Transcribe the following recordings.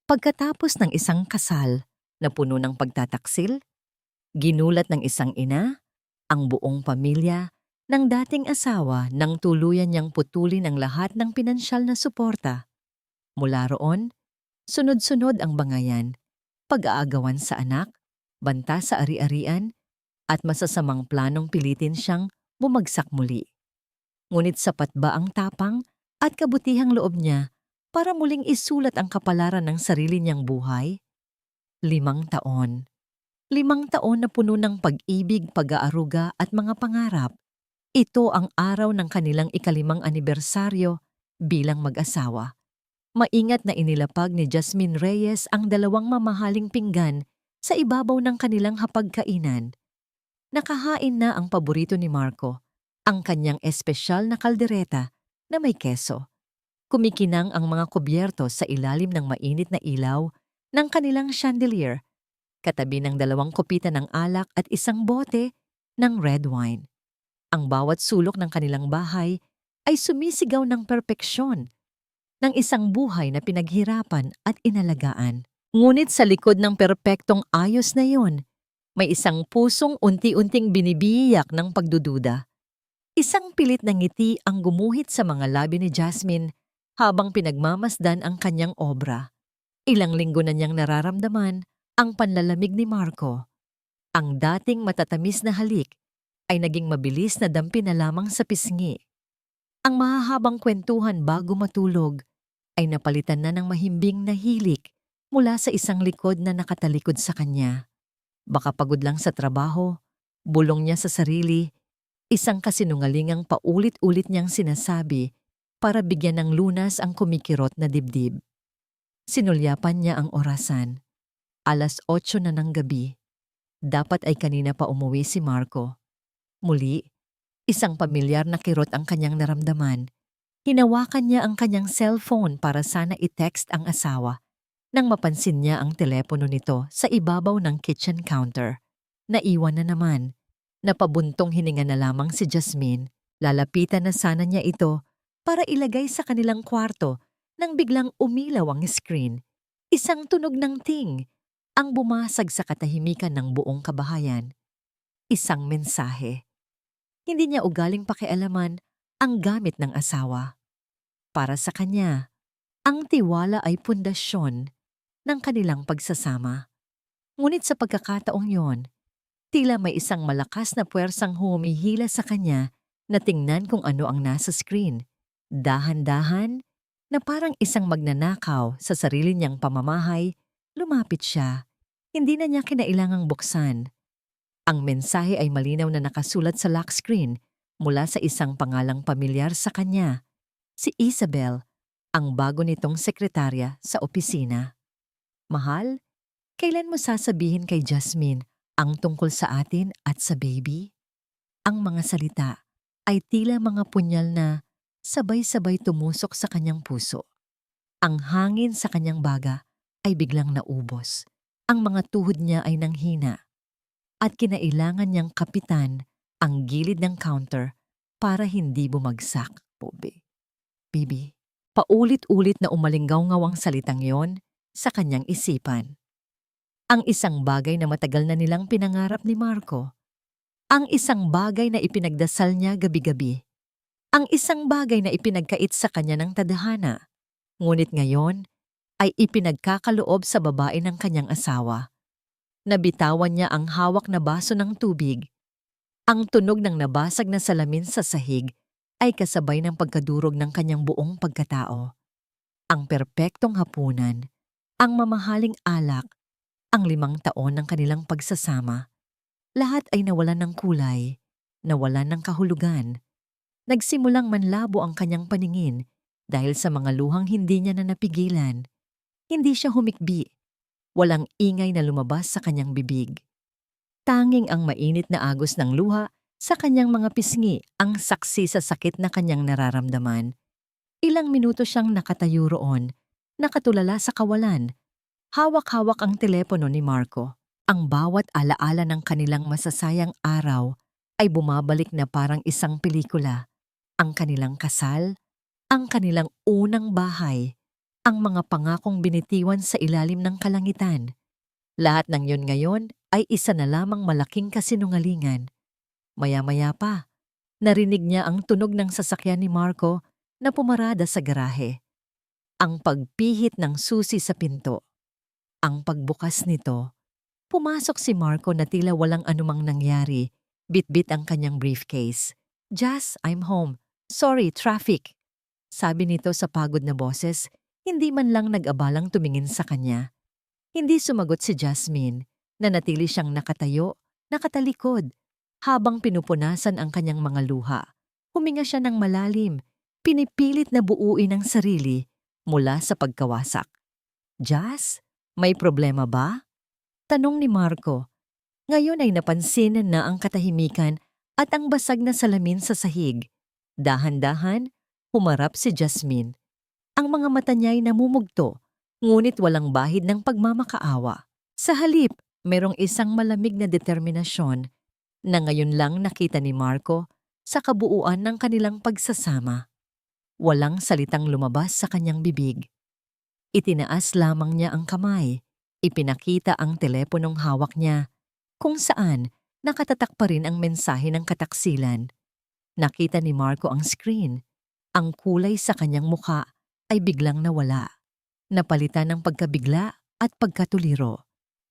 Pagkatapos ng isang kasal na puno ng pagtataksil, ginulat ng isang ina ang buong pamilya ng dating asawa nang tuluyan niyang putulin ang lahat ng pinansyal na suporta. Mula roon, sunod-sunod ang bangayan, pag-aagawan sa anak, banta sa ari-arian, at masasamang planong pilitin siyang bumagsak muli. Ngunit sapat ba ang tapang at kabutihang loob niya para muling isulat ang kapalaran ng sarili niyang buhay? 5 taon. 5 taon na puno ng pag-ibig, pag-aaruga at mga pangarap. Ito ang araw ng kanilang ika-5 anibersaryo bilang mag-asawa. Maingat na inilapag ni Jasmine Reyes ang 2 mamahaling pinggan sa ibabaw ng kanilang hapagkainan. Nakahain na ang paborito ni Marco, ang kanyang espesyal na kaldereta na may keso. Kumikinang ang mga kubyerto sa ilalim ng mainit na ilaw ng kanilang chandelier, katabi ng 2 kopita ng alak at isang bote ng red wine. Ang bawat sulok ng kanilang bahay ay sumisigaw ng perpeksyon, ng isang buhay na pinaghirapan at inalagaan. Ngunit sa likod ng perpektong ayos na yon, may isang pusong unti-unting binibiyak ng pagdududa. Isang pilit na ngiti ang gumuhit sa mga labi ni Jasmine habang pinagmamasdan ang kanyang obra. Ilang linggo na niyang nararamdaman ang panlalamig ni Marco. Ang dating matatamis na halik ay naging mabilis na dampi na lamang sa pisngi. Ang mahahabang kwentuhan bago matulog ay napalitan na ng mahimbing na hilik mula sa isang likod na nakatalikod sa kanya. Baka pagod lang sa trabaho, bulong niya sa sarili, isang kasinungalingang paulit-ulit niyang sinasabi para bigyan ng lunas ang kumikirot na dibdib. Sinulyapan niya ang orasan. 8:00 na ng gabi. Dapat ay kanina pa umuwi si Marco. Muli, isang pamilyar na kirot ang kanyang naramdaman. Hinawakan niya ang kanyang cellphone para sana i-text ang asawa nang mapansin niya ang telepono nito sa ibabaw ng kitchen counter. Naiwan na naman. Napabuntong hininga na lamang si Jasmine. Lalapitan na sana niya ito para ilagay sa kanilang kwarto nang biglang umilaw ang screen. Isang tunog ng ting ang bumasag sa katahimikan ng buong kabahayan. Isang mensahe. Hindi niya ugaling pakialaman ang gamit ng asawa. Para sa kanya, ang tiwala ay pundasyon ng kanilang pagsasama. Ngunit sa pagkakataong yon, tila may isang malakas na puwersang humihila sa kanya na tingnan kung ano ang nasa screen. Dahan-dahan, na parang isang magnanakaw sa sarili niyang pamamahay, lumapit siya. Hindi na niya kinailangang buksan. Ang mensahe ay malinaw na nakasulat sa lock screen mula sa isang pangalang pamilyar sa kanya, si Isabel, ang bago nitong sekretarya sa opisina. Mahal, kailan mo sasabihin kay Jasmine ang tungkol sa atin at sa baby? Ang mga salita ay tila mga punyal na sabay-sabay tumusok sa kanyang puso. Ang hangin sa kanyang baga ay biglang naubos. Ang mga tuhod niya ay nanghina. At kinailangan niyang kapitan ang gilid ng counter para hindi bumagsak. Bibi, paulit-ulit na umalinggaw-ngaw ang salitang yon sa kanyang isipan. Ang isang bagay na matagal na nilang pinangarap ni Marco. Ang isang bagay na ipinagdasal niya gabi-gabi. Ang isang bagay na ipinagkait sa kanya ng tadhana. Ngunit ngayon ay ipinagkakaloob sa babae ng kanyang asawa. Nabitawan niya ang hawak na baso ng tubig. Ang tunog ng nabasag na salamin sa sahig ay kasabay ng pagkadurog ng kanyang buong pagkatao. Ang perpektong hapunan, ang mamahaling alak, ang 5 taon ng kanilang pagsasama. Lahat ay nawalan ng kulay, nawalan ng kahulugan. Nagsimulang manlabo ang kanyang paningin dahil sa mga luhang hindi niya na napigilan. Hindi siya humikbi. Walang ingay na lumabas sa kanyang bibig. Tanging ang mainit na agos ng luha sa kanyang mga pisngi ang saksi sa sakit na kanyang nararamdaman. Ilang minuto siyang nakatayo roon, nakatulala sa kawalan. Hawak-hawak ang telepono ni Marco. Ang bawat alaala ng kanilang masasayang araw ay bumabalik na parang isang pelikula. Ang kanilang kasal, ang kanilang unang bahay, ang mga pangakong binitiwan sa ilalim ng kalangitan. Lahat ng yon ngayon ay isa na lamang malaking kasinungalingan. Maya-maya pa, narinig niya ang tunog ng sasakyan ni Marco na pumarada sa garahe. Ang pagpihit ng susi sa pinto. Ang pagbukas nito, pumasok si Marco na tila walang anumang nangyari. Bit-bit ang kanyang briefcase. "Jazz, I'm home. Sorry, traffic." Sabi nito sa pagod na boses, hindi man lang nag-abalang tumingin sa kanya. Hindi sumagot si Jasmine, na natili siyang nakatayo, nakatalikod, habang pinupunasan ang kanyang mga luha. Huminga siya ng malalim, pinipilit na buuin ang sarili mula sa pagkawasak. "Jazz, may problema ba?" Tanong ni Marco. Ngayon ay napansin na ang katahimikan at ang basag na salamin sa sahig. Dahan-dahan, humarap si Jasmine. Ang mga mata niya ay namumugto, ngunit walang bahid ng pagmamakaawa. Sa halip, merong isang malamig na determinasyon na ngayon lang nakita ni Marco sa kabuuan ng kanilang pagsasama. Walang salitang lumabas sa kanyang bibig. Itinaas lamang niya ang kamay, ipinakita ang teleponong hawak niya, kung saan nakatatak pa rin ang mensahe ng kataksilan. Nakita ni Marco ang screen. Ang kulay sa kanyang muka ay biglang nawala. Napalitan ng pagkabigla at pagkatuliro.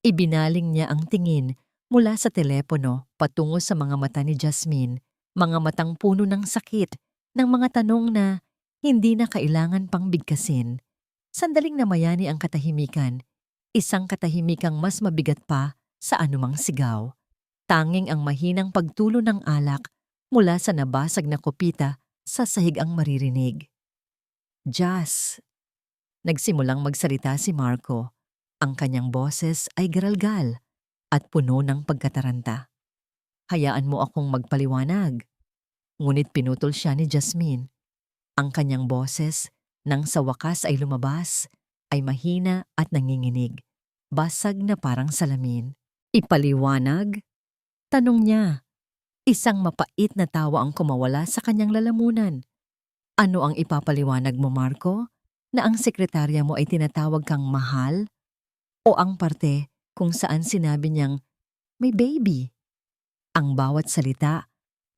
Ibinaling niya ang tingin mula sa telepono patungo sa mga mata ni Jasmine, mga matang puno ng sakit, ng mga tanong na hindi na kailangan pang bigkasin. Sandaling namayani ang katahimikan, isang katahimikang mas mabigat pa sa anumang sigaw. Tanging ang mahinang pagtulo ng alak mula sa nabasag na kopita sa sahig ang maririnig. "Jazz." Nagsimulang magsalita si Marco. Ang kanyang boses ay garalgal at puno ng pagkataranta. "Hayaan mo akong magpaliwanag." Ngunit pinutol siya ni Jasmine. Ang kanyang boses, nang sa wakas ay lumabas, ay mahina at nanginginig. Basag na parang salamin. "Ipaliwanag?" Tanong niya. Isang mapait na tawa ang kumawala sa kanyang lalamunan. "Ano ang ipapaliwanag mo, Marco? Na ang sekretarya mo ay tinatawag kang mahal? O ang parte kung saan sinabi niyang may baby?" Ang bawat salita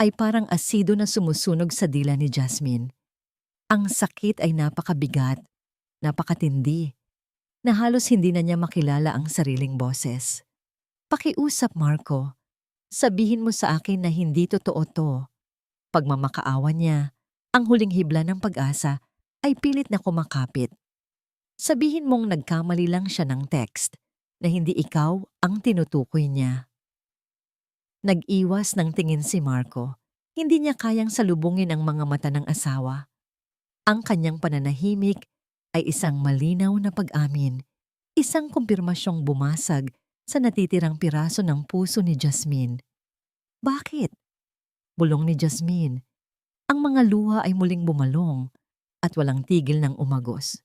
ay parang asido na sumusunog sa dila ni Jasmine. Ang sakit ay napakabigat, napakatindi, na halos hindi na niya makilala ang sariling boses. "Pakiusap, Marco. Sabihin mo sa akin na hindi totoo to." Pagmamakaawa niya, ang huling hibla ng pag-asa ay pilit na kumakapit. "Sabihin mong nagkamali lang siya ng text, na hindi ikaw ang tinutukoy niya." Nag-iwas ng tingin si Marco. Hindi niya kayang salubungin ang mga mata ng asawa. Ang kanyang pananahimik ay isang malinaw na pag-amin, isang kumpirmasyong bumasag sa natitirang piraso ng puso ni Jasmine. "Bakit?" Bulong ni Jasmine. Ang mga luha ay muling bumalong at walang tigil ng umagos.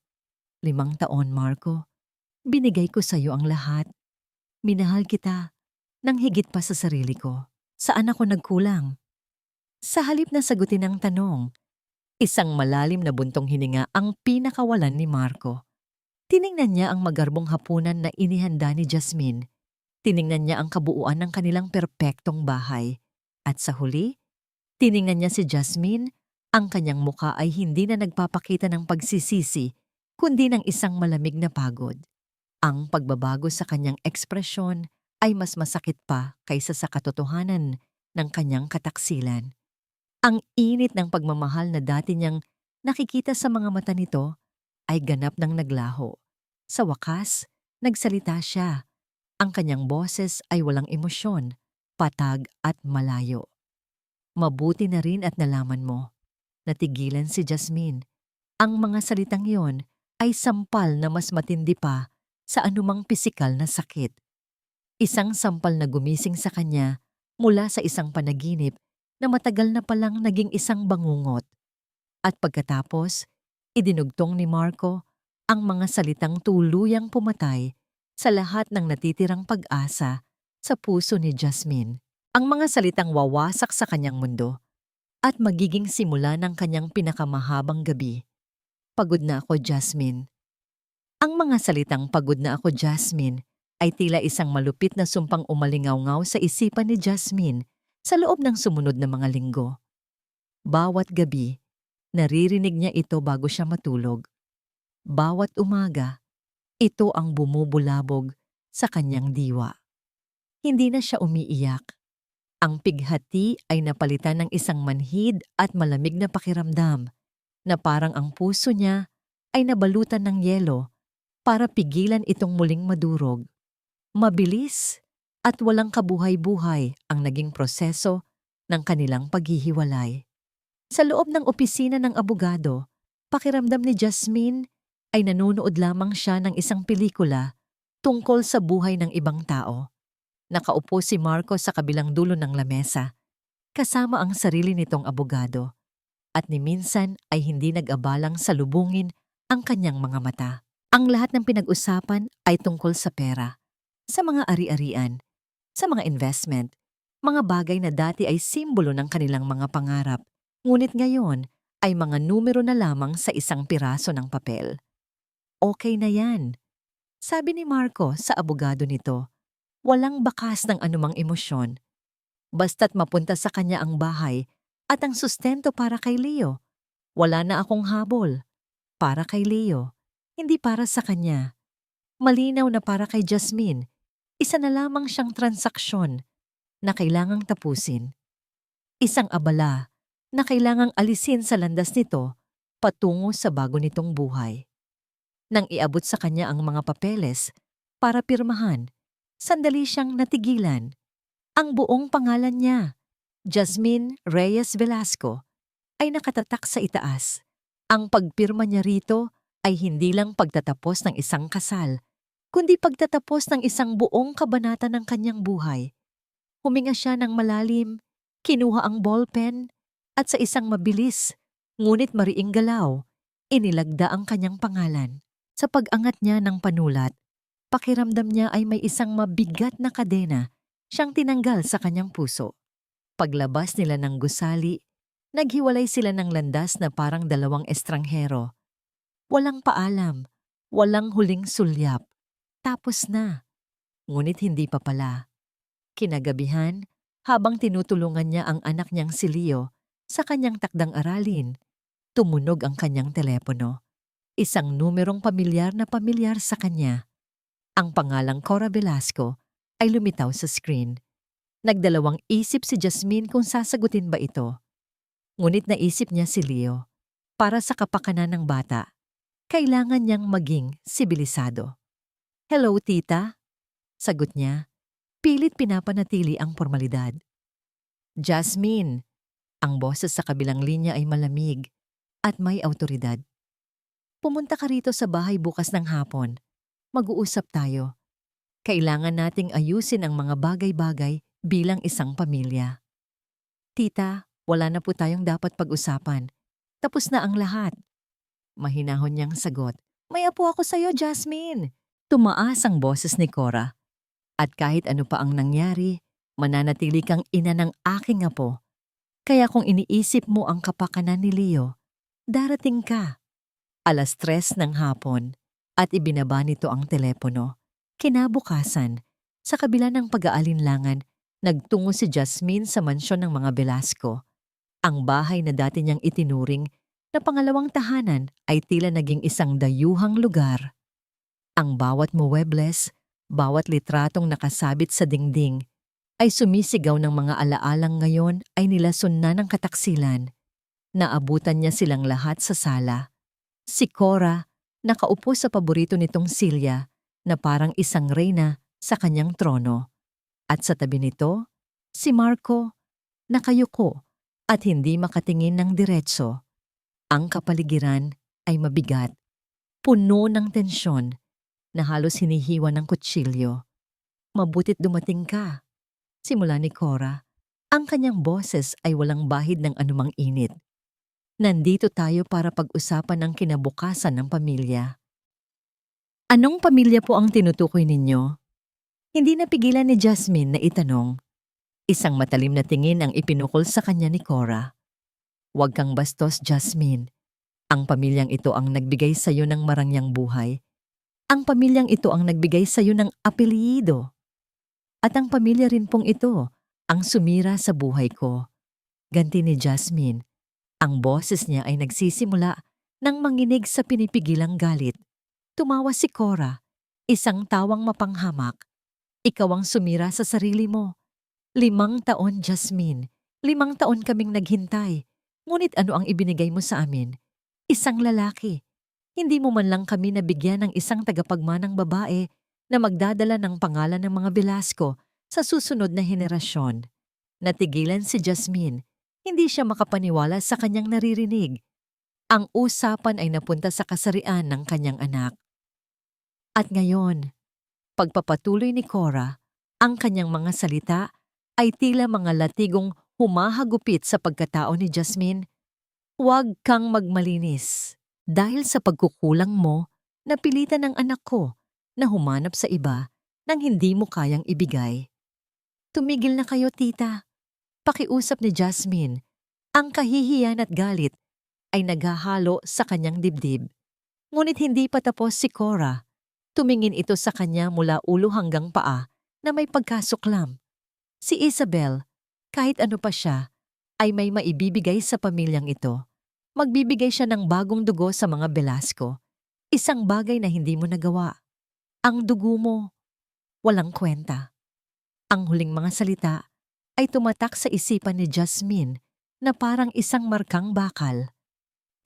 5 taon, Marco. Binigay ko sa iyo ang lahat. Minahal kita nang higit pa sa sarili ko. Saan ako nagkulang? Sa halip na sagutin ang tanong, isang malalim na buntong hininga ang pinakawalan ni Marco. Tiningnan niya ang magarbong hapunan na inihanda ni Jasmine. Tiningnan niya ang kabuuan ng kanilang perpektong bahay. At sa huli, tiningnan niya si Jasmine. Ang kanyang muka ay hindi na nagpapakita ng pagsisisi, kundi ng isang malamig na pagod. Ang pagbabago sa kanyang ekspresyon ay mas masakit pa kaysa sa katotohanan ng kanyang kataksilan. Ang init ng pagmamahal na dati niyang nakikita sa mga mata nito ay ganap ng naglaho. Sa wakas, nagsalita siya. Ang kanyang boses ay walang emosyon, patag at malayo. "Mabuti na rin at nalaman mo." Natigilan si Jasmine. Ang mga salitang yon ay sampal na mas matindi pa sa anumang pisikal na sakit. Isang sampal na gumising sa kanya mula sa isang panaginip na matagal na palang naging isang bangungot. At pagkatapos, idinugtong ni Marco ang mga salitang tuluyang pumatay sa lahat ng natitirang pag-asa sa puso ni Jasmine. Ang mga salitang wawasak sa kanyang mundo at magiging simula ng kanyang pinakamahabang gabi. "Pagod na ako, Jasmine. Ang mga salitang pagod na ako, Jasmine, ay tila isang malupit na sumpang umalingaw-ngaw sa isipan ni Jasmine sa loob ng sumunod na mga linggo. Bawat gabi, naririnig niya ito bago siya matulog. Bawat umaga, ito ang bumubulabog sa kanyang diwa. Hindi na siya umiiyak. Ang pighati ay napalitan ng isang manhid at malamig na pakiramdam na parang ang puso niya ay nabalutan ng yelo para pigilan itong muling madurog. Mabilis at walang kabuhay-buhay ang naging proseso ng kanilang paghihiwalay. Sa loob ng opisina ng abogado, pakiramdam ni Jasmine ay nanonood lamang siya ng isang pelikula tungkol sa buhay ng ibang tao. Nakaupo si Marco sa kabilang dulo ng lamesa, kasama ang sarili nitong abogado, at ni minsan ay hindi nag-abalang salubungin ang kanyang mga mata. Ang lahat ng pinag-usapan ay tungkol sa pera, sa mga ari-arian, sa mga investment, mga bagay na dati ay simbolo ng kanilang mga pangarap, ngunit ngayon ay mga numero na lamang sa isang piraso ng papel. Okay na yan, sabi ni Marco sa abogado nito. Walang bakas ng anumang emosyon. Basta't mapunta sa kanya ang bahay at ang sustento para kay Leo. Wala na akong habol. Para kay Leo, hindi para sa kanya. Malinaw na para kay Jasmine, isa na lamang siyang transaksyon na kailangang tapusin. Isang abala na kailangang alisin sa landas nito patungo sa bago nitong buhay. Nang iabot sa kanya ang mga papeles para pirmahan, sandali siyang natigilan. Ang buong pangalan niya, Jasmine Reyes Velasco, ay nakatatak sa itaas. Ang pagpirma niya rito ay hindi lang pagtatapos ng isang kasal, kundi pagtatapos ng isang buong kabanata ng kanyang buhay. Huminga siya ng malalim, kinuha ang ballpen, at sa isang mabilis, ngunit mariing galaw, inilagda ang kanyang pangalan. Sa pag-angat niya ng panulat, pakiramdam niya ay may isang mabigat na kadena siyang tinanggal sa kanyang puso. Paglabas nila ng gusali, naghiwalay sila ng landas na parang dalawang estranghero. Walang paalam, walang huling sulyap. Tapos na. Ngunit hindi pa pala. Kinagabihan, habang tinutulungan niya ang anak niyang si Leo sa kanyang takdang aralin, tumunog ang kanyang telepono. Isang numerong pamilyar na pamilyar sa kanya. Ang pangalang Cora Velasco ay lumitaw sa screen. Nagdalawang isip si Jasmine kung sasagutin ba ito. Ngunit naisip niya si Leo. Para sa kapakanan ng bata, kailangan niyang maging sibilisado. "Hello, tita?" Sagot niya. Pilit pinapanatili ang formalidad. "Jasmine." Ang boses sa kabilang linya ay malamig at may awtoridad. "Pumunta ka rito sa bahay bukas ng hapon. Mag-uusap tayo. Kailangan nating ayusin ang mga bagay-bagay bilang isang pamilya." "Tita, wala na po tayong dapat pag-usapan. Tapos na ang lahat." Mahinahon niyang sagot. "May apo ako sa'yo, Jasmine." Tumaas ang boses ni Cora. "At kahit ano pa ang nangyari, mananatili kang ina ng aking apo. Kaya kung iniisip mo ang kapakanan ni Leo, darating ka." 3:00 ng hapon at ibinaba nito ang telepono. Kinabukasan, sa kabila ng pag-aalinlangan, nagtungo si Jasmine sa mansyon ng mga Velasco. Ang bahay na dati niyang itinuring na pangalawang tahanan ay tila naging isang dayuhang lugar. Ang bawat muebles, bawat litratong nakasabit sa dingding, ay sumisigaw ng mga alaalang ngayon ay nilason na ng kataksilan. Naabutan niya silang lahat sa sala. Si Cora, nakaupo sa paborito nitong silya na parang isang reyna sa kanyang trono. At sa tabi nito, si Marco, nakayuko at hindi makatingin ng diretso. Ang kapaligiran ay mabigat, puno ng tensyon na halos hinihiwa ng kutsilyo. "Mabutit dumating ka." Simula ni Cora, ang kanyang boses ay walang bahid ng anumang init. "Nandito tayo para pag-usapan ang kinabukasan ng pamilya." "Anong pamilya po ang tinutukoy ninyo?" Hindi napigilan ni Jasmine na itanong. Isang matalim na tingin ang ipinukol sa kanya ni Cora. "Huwag kang bastos, Jasmine. Ang pamilyang ito ang nagbigay sa iyo ng marangyang buhay. Ang pamilyang ito ang nagbigay sa iyo ng apelyido. At ang pamilya rin pong ito ang sumira sa buhay ko. Ganti ni Jasmine, ang boses niya ay nagsisimula nang manginig sa pinipigilang galit. Tumawa si Cora, isang tawang mapanghamak. Ikaw ang sumira sa sarili mo. 5 taon, Jasmine. 5 taon kaming naghintay. Ngunit ano ang ibinigay mo sa amin? Isang lalaki. Hindi mo man lang kami nabigyan ng isang tagapagmanang babae na magdadala ng pangalan ng mga Velasco sa susunod na henerasyon. Natigilan si Jasmine. Hindi siya makapaniwala sa kanyang naririnig. Ang usapan ay napunta sa kasarian ng kanyang anak. At ngayon, pagpapatuloy ni Cora, ang kanyang mga salita ay tila mga latigong humahagupit sa pagkatao ni Jasmine. Huwag kang magmalinis. Dahil sa pagkukulang mo, napilitan ng anak ko na humanap sa iba nang hindi mo kayang ibigay. Tumigil na kayo, tita. Pakiusap ni Jasmine. Ang kahihiyan at galit ay naghahalo sa kanyang dibdib. Ngunit hindi pa tapos si Cora. Tumingin ito sa kanya mula ulo hanggang paa na may pagkasuklam. Si Isabel, kahit ano pa siya, ay may maibibigay sa pamilyang ito. Magbibigay siya ng bagong dugo sa mga Velasco. Isang bagay na hindi mo nagawa. Ang dugo mo, walang kwenta. Ang huling mga salita ay tumatak sa isipan ni Jasmine na parang isang markang bakal.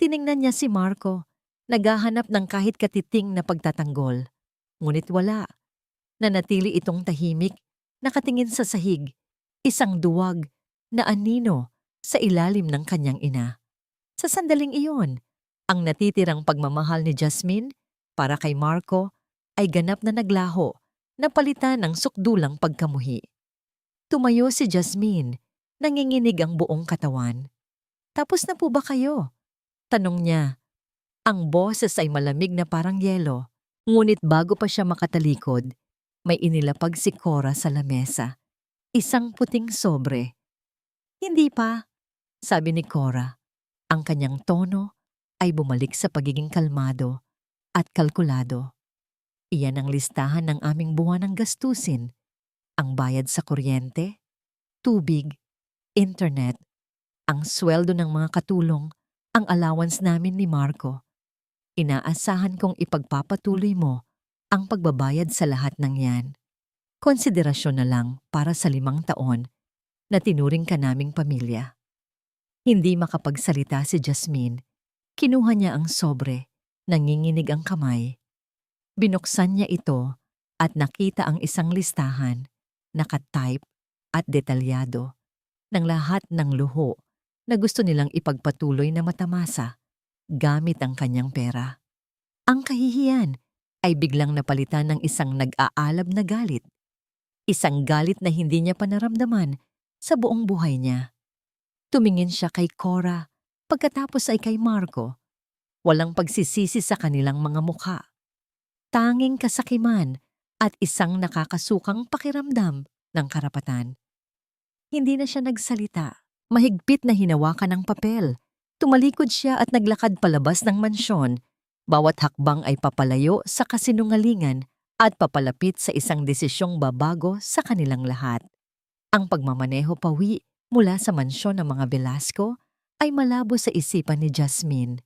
Tiningnan niya si Marco, naghahanap ng kahit katiting na pagtatanggol. Ngunit wala. Nanatili itong tahimik, nakatingin sa sahig, isang duwag na anino sa ilalim ng kanyang ina. Sa sandaling iyon, ang natitirang pagmamahal ni Jasmine para kay Marco ay ganap na naglaho, napalitan ng sukdulang pagkamuhi. Tumayo si Jasmine, nanginginig ang buong katawan. Tapos na po ba kayo? Tanong niya. Ang boses ay malamig na parang yelo, ngunit bago pa siya makatalikod, may inilapag si Cora sa lamesa. Isang puting sobre. Hindi pa, sabi ni Cora. Ang kanyang tono ay bumalik sa pagiging kalmado at kalkulado. Iyan ang listahan ng aming buwanang gastusin. Ang bayad sa kuryente, tubig, internet, ang sweldo ng mga katulong, ang allowance namin ni Marco. Inaasahan kong ipagpapatuloy mo ang pagbabayad sa lahat ng yan. Konsiderasyon na lang para sa 5 taon na tinuring ka naming pamilya. Hindi makapagsalita si Jasmine. Kinuha niya ang sobre, nanginginig ang kamay. Binuksan niya ito at nakita ang isang listahan, nakatype at detalyado, ng lahat ng luho na gusto nilang ipagpatuloy na matamasa gamit ang kanyang pera. Ang kahihiyan ay biglang napalitan ng isang nag-aalab na galit. Isang galit na hindi niya panaramdaman sa buong buhay niya. Tumingin siya kay Cora, pagkatapos ay kay Marco. Walang pagsisisi sa kanilang mga mukha. Tanging kasakiman at isang nakakasukang pakiramdam ng karapatan. Hindi na siya nagsalita. Mahigpit na hinawakan ng papel. Tumalikod siya at naglakad palabas ng mansyon. Bawat hakbang ay papalayo sa kasinungalingan at papalapit sa isang desisyong babago sa kanilang lahat. Ang pagmamaneho pawi mula sa mansyon ng mga Velasco ay malabo sa isipan ni Jasmine.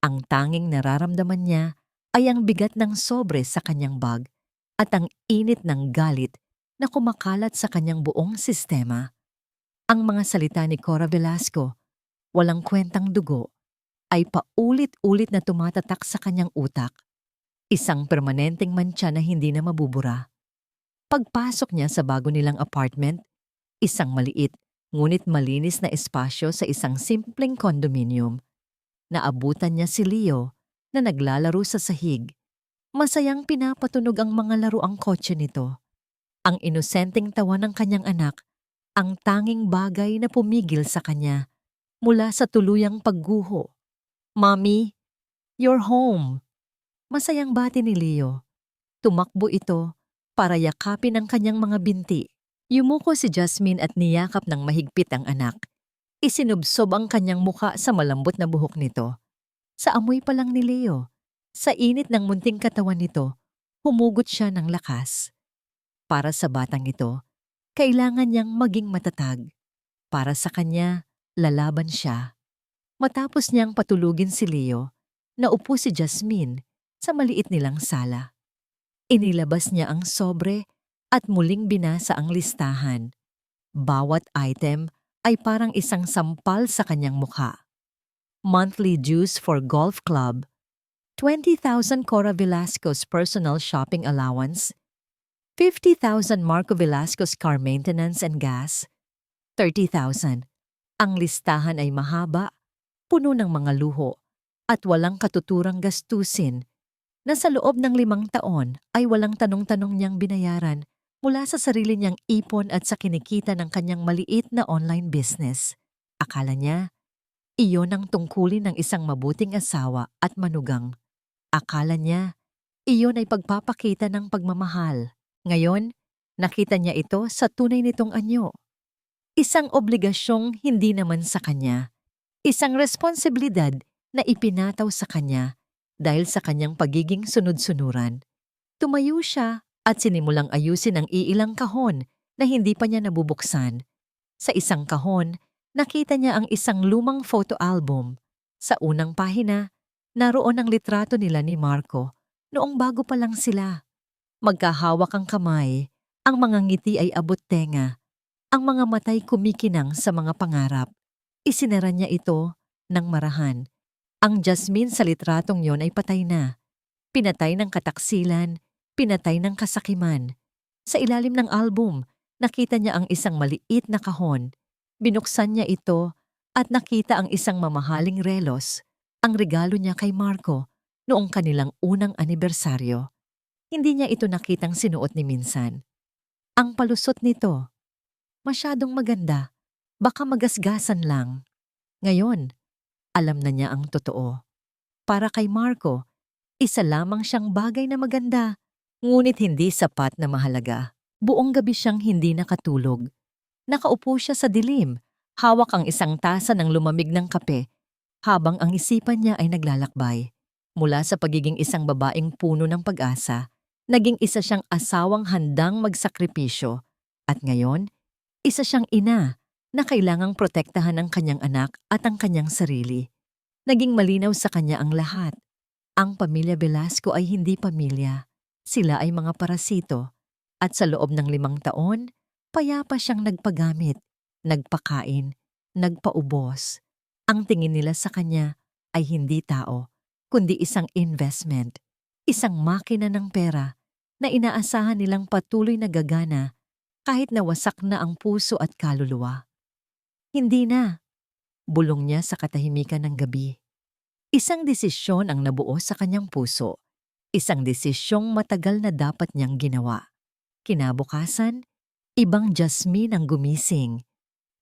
Ang tanging nararamdaman niya ay ang bigat ng sobre sa kanyang bag at ang init ng galit na kumakalat sa kanyang buong sistema. Ang mga salita ni Cora Velasco, walang kwentang dugo, ay paulit-ulit na tumatatak sa kanyang utak. Isang permanenteng mantsa na hindi na mabubura. Pagpasok niya sa bago nilang apartment, isang maliit ngunit malinis na espasyo sa isang simpleng kondominium. Naabutan niya si Leo na naglalaro sa sahig. Masayang pinapatunog ang mga laruang kotse nito. Ang inosenteng tawa ng kanyang anak, ang tanging bagay na pumigil sa kanya mula sa tuluyang pagguho. Mommy, you're home. Masayang bati ni Leo. Tumakbo ito para yakapin ang kanyang mga binti. Yumuko si Jasmine at niyakap ng mahigpit ang anak. Isinubsob ang kanyang muka sa malambot na buhok nito. Sa amoy pa lang ni Leo, sa init ng munting katawan nito, Humugot siya ng lakas. Para sa batang ito, kailangan niyang maging matatag. Para sa kanya, lalaban siya. Matapos niyang patulugin si Leo, naupo si Jasmine sa maliit nilang sala. Inilabas niya ang sobre at muling binasa ang listahan. Bawat item ay parang isang sampal sa kanyang mukha. Monthly dues for golf club, 20,000 Cora Velasco's personal shopping allowance, 50,000 Marco Velasco's car maintenance and gas, 30,000. Ang listahan ay mahaba, puno ng mga luho, at walang katuturang gastusin na sa loob ng 5 taon ay walang tanong-tanong niyang binayaran mula sa sarili niyang ipon at sa kinikita ng kanyang maliit na online business. Akala niya, iyon ang tungkulin ng isang mabuting asawa at manugang. Akala niya, iyon ay pagpapakita ng pagmamahal. Ngayon, nakita niya ito sa tunay nitong anyo. Isang obligasyong hindi naman sa kanya. Isang responsibilidad na ipinataw sa kanya dahil sa kanyang pagiging sunod-sunuran. Tumayo siya at sinimulang ayusin ang iilang kahon na hindi pa niya nabubuksan. Sa isang kahon, nakita niya ang isang lumang photo album. Sa unang pahina, naroon ang litrato nila ni Marco noong bago pa lang sila. Magkahawak ang kamay, ang mga ngiti ay abot tenga, ang mga matay kumikinang sa mga pangarap. Isinara niya ito ng marahan. Ang Jasmine sa litratong yon ay patay na. Pinatay ng kataksilan, pinatay ng kasakiman. Sa ilalim ng album, nakita niya ang isang maliit na kahon. Binuksan niya ito at nakita ang isang mamahaling relos, ang regalo niya kay Marco noong kanilang unang anibersaryo. Hindi niya ito nakitang sinuot ni minsan. Ang palusot nito, masyadong maganda, baka magasgasan lang. Ngayon, alam na niya ang totoo. Para kay Marco, isa lamang siyang bagay na maganda, ngunit hindi sapat na mahalaga. Buong gabi siyang hindi nakatulog. Nakaupo siya sa dilim, hawak ang isang tasa ng lumamig ng kape, habang ang isipan niya ay naglalakbay. Mula sa pagiging isang babaeng puno ng pag-asa, naging isa siyang asawang handang magsakripisyo. At ngayon, isa siyang ina na kailangang protektahan ang kanyang anak at ang kanyang sarili. Naging malinaw sa kanya ang lahat. Ang pamilya Velasco ay hindi pamilya. Sila ay mga parasito. At sa loob ng 5 taon, payapa siyang nagpagamit, nagpakain, nagpaubos. Ang tingin nila sa kanya ay hindi tao, kundi isang investment, isang makina ng pera na inaasahan nilang patuloy na gagana kahit nawasak na ang puso at kaluluwa. Hindi na, bulong niya sa katahimikan ng gabi. Isang desisyon ang nabuo sa kanyang puso, isang desisyong matagal na dapat niyang ginawa. Kinabukasan, ibang Jasmine ang gumising.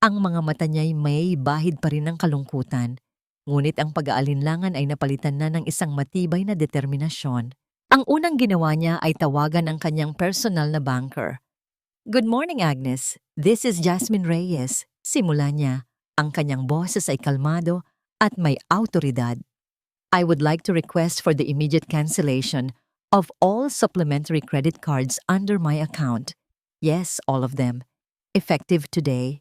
Ang mga mata niya'y may bahid pa rin ng kalungkutan, ngunit ang pag-aalinlangan ay napalitan na ng isang matibay na determinasyon. Ang unang ginawa niya ay tawagan ang kanyang personal na banker. "Good morning, Agnes. This is Jasmine Reyes." Simula niya, ang kanyang boses ay kalmado at may awtoridad. "I would like to request for the immediate cancellation of all supplementary credit cards under my account. Yes, all of them. Effective today."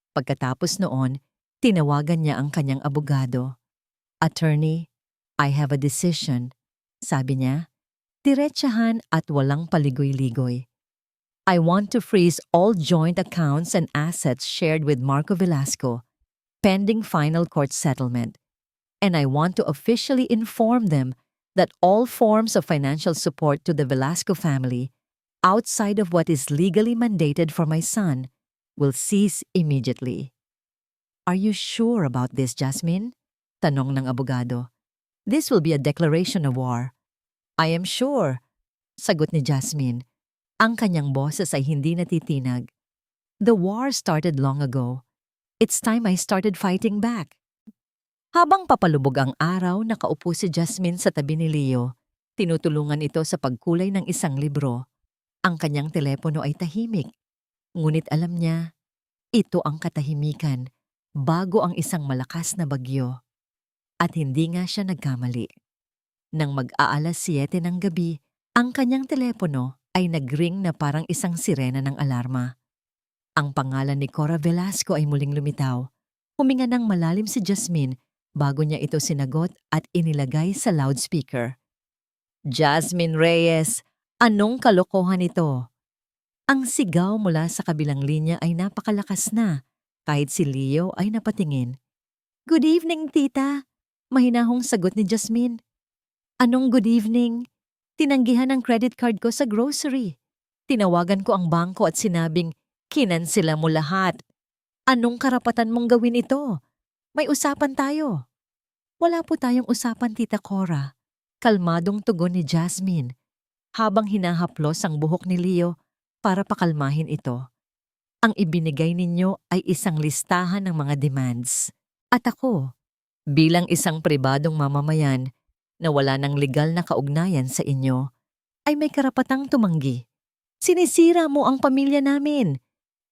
Pagkatapos noon, tinawagan niya ang kanyang abogado. "Attorney, I have a decision." Sabi niya, diretsahan at walang paligoy-ligoy. "I want to freeze all joint accounts and assets shared with Marco Velasco, pending final court settlement. And I want to officially inform them that all forms of financial support to the Velasco family, outside of what is legally mandated for my son, will cease immediately." "Are you sure about this, Jasmine?" Tanong ng abogado. "This will be a declaration of war." "I am sure," sagot ni Jasmine. Ang kanyang boses ay hindi natitinag. "The war started long ago. It's time I started fighting back." Habang papalubog ang araw, nakaupo si Jasmine sa tabi ni Leo. Tinutulungan ito sa pagkulay ng isang libro. Ang kanyang telepono ay tahimik. Ngunit alam niya, ito ang katahimikan bago ang isang malakas na bagyo. At hindi nga siya nagkamali. Nang mag-aalas 7 ng gabi, Ang kanyang telepono ay nagring na parang isang sirena ng alarma. Ang pangalan ni Cora Velasco ay muling lumitaw. Huminga ng malalim si Jasmine bago niya ito sinagot at inilagay sa loudspeaker. Jasmine Reyes, anong kalokohan ito? Ang sigaw mula sa kabilang linya ay napakalakas na, kahit si Leo ay napatingin. Good evening, tita. Mahinahong sagot ni Jasmine. Anong good evening? Tinanggihan ang credit card ko sa grocery. Tinawagan ko ang bangko at sinabing, kinansela mo lahat. Anong karapatan mong gawin ito? May usapan tayo. Wala po tayong usapan, Tita Cora. Kalmadong tugon ni Jasmine, habang hinahaplos ang buhok ni Leo para pakalmahin ito. Ang ibinigay ninyo ay isang listahan ng mga demands. At ako, bilang isang pribadong mamamayan na wala ng legal na kaugnayan sa inyo, ay may karapatang tumanggi. Sinisira mo ang pamilya namin.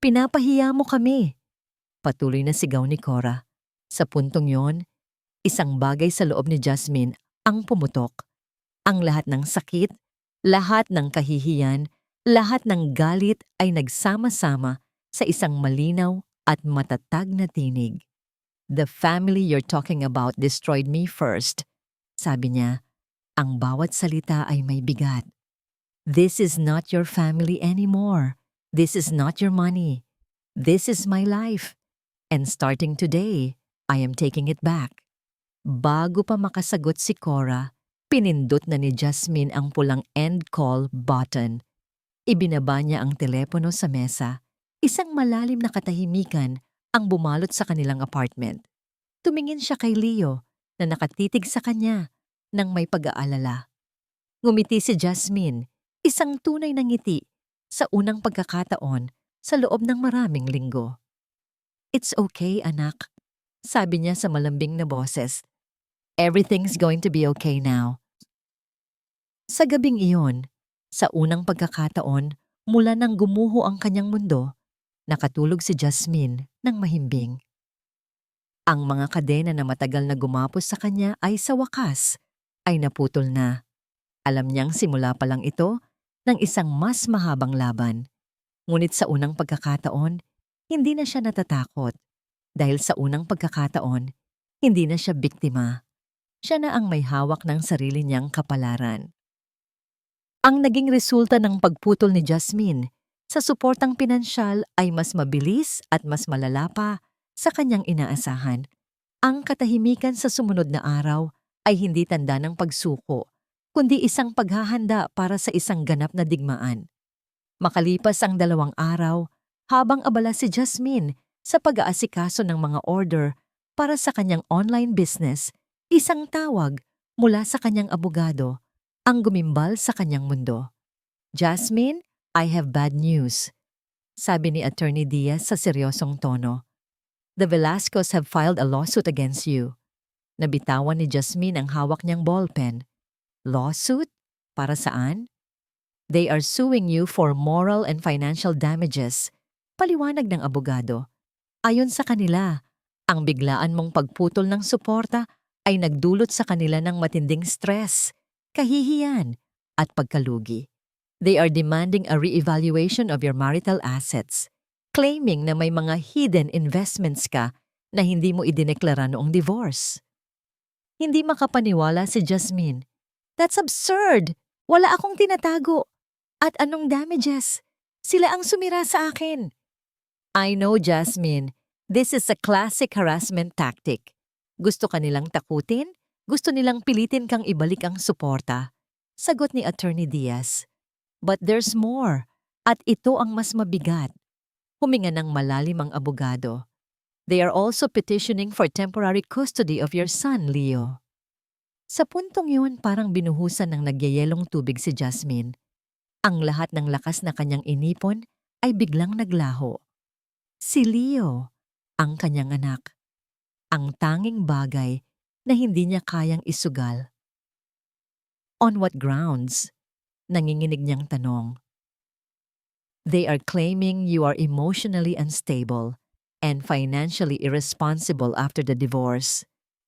Pinapahiya mo kami. Patuloy na sigaw ni Cora. Sa puntong yon, isang bagay sa loob ni Jasmine ang pumutok. Ang lahat ng sakit, lahat ng kahihiyan, lahat ng galit ay nagsama-sama sa isang malinaw at matatag na tinig. The family you're talking about destroyed me first. Sabi niya, ang bawat salita ay may bigat. This is not your family anymore. This is not your money. This is my life. And starting today, I am taking it back. Bago pa makasagot si Cora, pinindot na ni Jasmine ang pulang end call button. Ibinaba niya ang telepono sa mesa. Isang malalim na katahimikan ang bumalot sa kanilang apartment. Tumingin siya kay Leo na nakatitig sa kanya nang may pag-aalala. Ngumiti si Jasmine, isang tunay na ngiti sa unang pagkakataon sa loob ng maraming linggo. It's okay, anak, sabi niya sa malambing na boses. Everything's going to be okay now. Sa gabing iyon, sa unang pagkakataon mula nang gumuho ang kanyang mundo, nakatulog si Jasmine ng mahimbing. Ang mga kadena na matagal na gumapos sa kanya ay sa wakas ay naputol na. Alam niyang simula pa lang ito ng isang mas mahabang laban. Ngunit sa unang pagkakataon, hindi na siya natatakot. Dahil sa unang pagkakataon, hindi na siya biktima. Siya na ang may hawak ng sarili niyang kapalaran. Ang naging resulta ng pagputol ni Jasmine sa suportang pinansyal ay mas mabilis at mas malala pa sa kanyang inaasahan. Ang katahimikan sa sumunod na araw ay hindi tanda ng pagsuko, kundi isang paghahanda para sa isang ganap na digmaan. Makalipas ang 2 araw, habang abala si Jasmine sa pag-aasikaso ng mga order para sa kanyang online business, isang tawag mula sa kanyang abogado ang gumimbal sa kanyang mundo. Jasmine, I have bad news, sabi ni Attorney Diaz sa seryosong tono. The Velascos have filed a lawsuit against you. Nabitawan ni Jasmine ang hawak niyang ballpen. Lawsuit? Para saan? They are suing you for moral and financial damages. Paliwanag ng abogado. Ayon sa kanila, ang biglaan mong pagputol ng suporta ay nagdulot sa kanila ng matinding stress, kahihiyan, at pagkalugi. They are demanding a re-evaluation of your marital assets, claiming na may mga hidden investments ka na hindi mo idineklara noong divorce. Hindi makapaniwala si Jasmine. That's absurd! Wala akong tinatago. At anong damages? Sila ang sumira sa akin. I know, Jasmine. This is a classic harassment tactic. Gusto ka nilang takutin? Gusto nilang pilitin kang ibalik ang suporta. Sagot ni Attorney Diaz. But there's more. At ito ang mas mabigat. Huminga ng malalim ang abogado. They are also petitioning for temporary custody of your son, Leo. Sa puntong yun, parang binuhusan ng nagyayelong tubig si Jasmine. Ang lahat ng lakas na kanyang inipon ay biglang naglaho. Si Leo, ang kanyang anak. Ang tanging bagay na hindi niya kayang isugal. On what grounds? Nanginginig niyang tanong. They are claiming you are emotionally unstable and financially irresponsible after the divorce.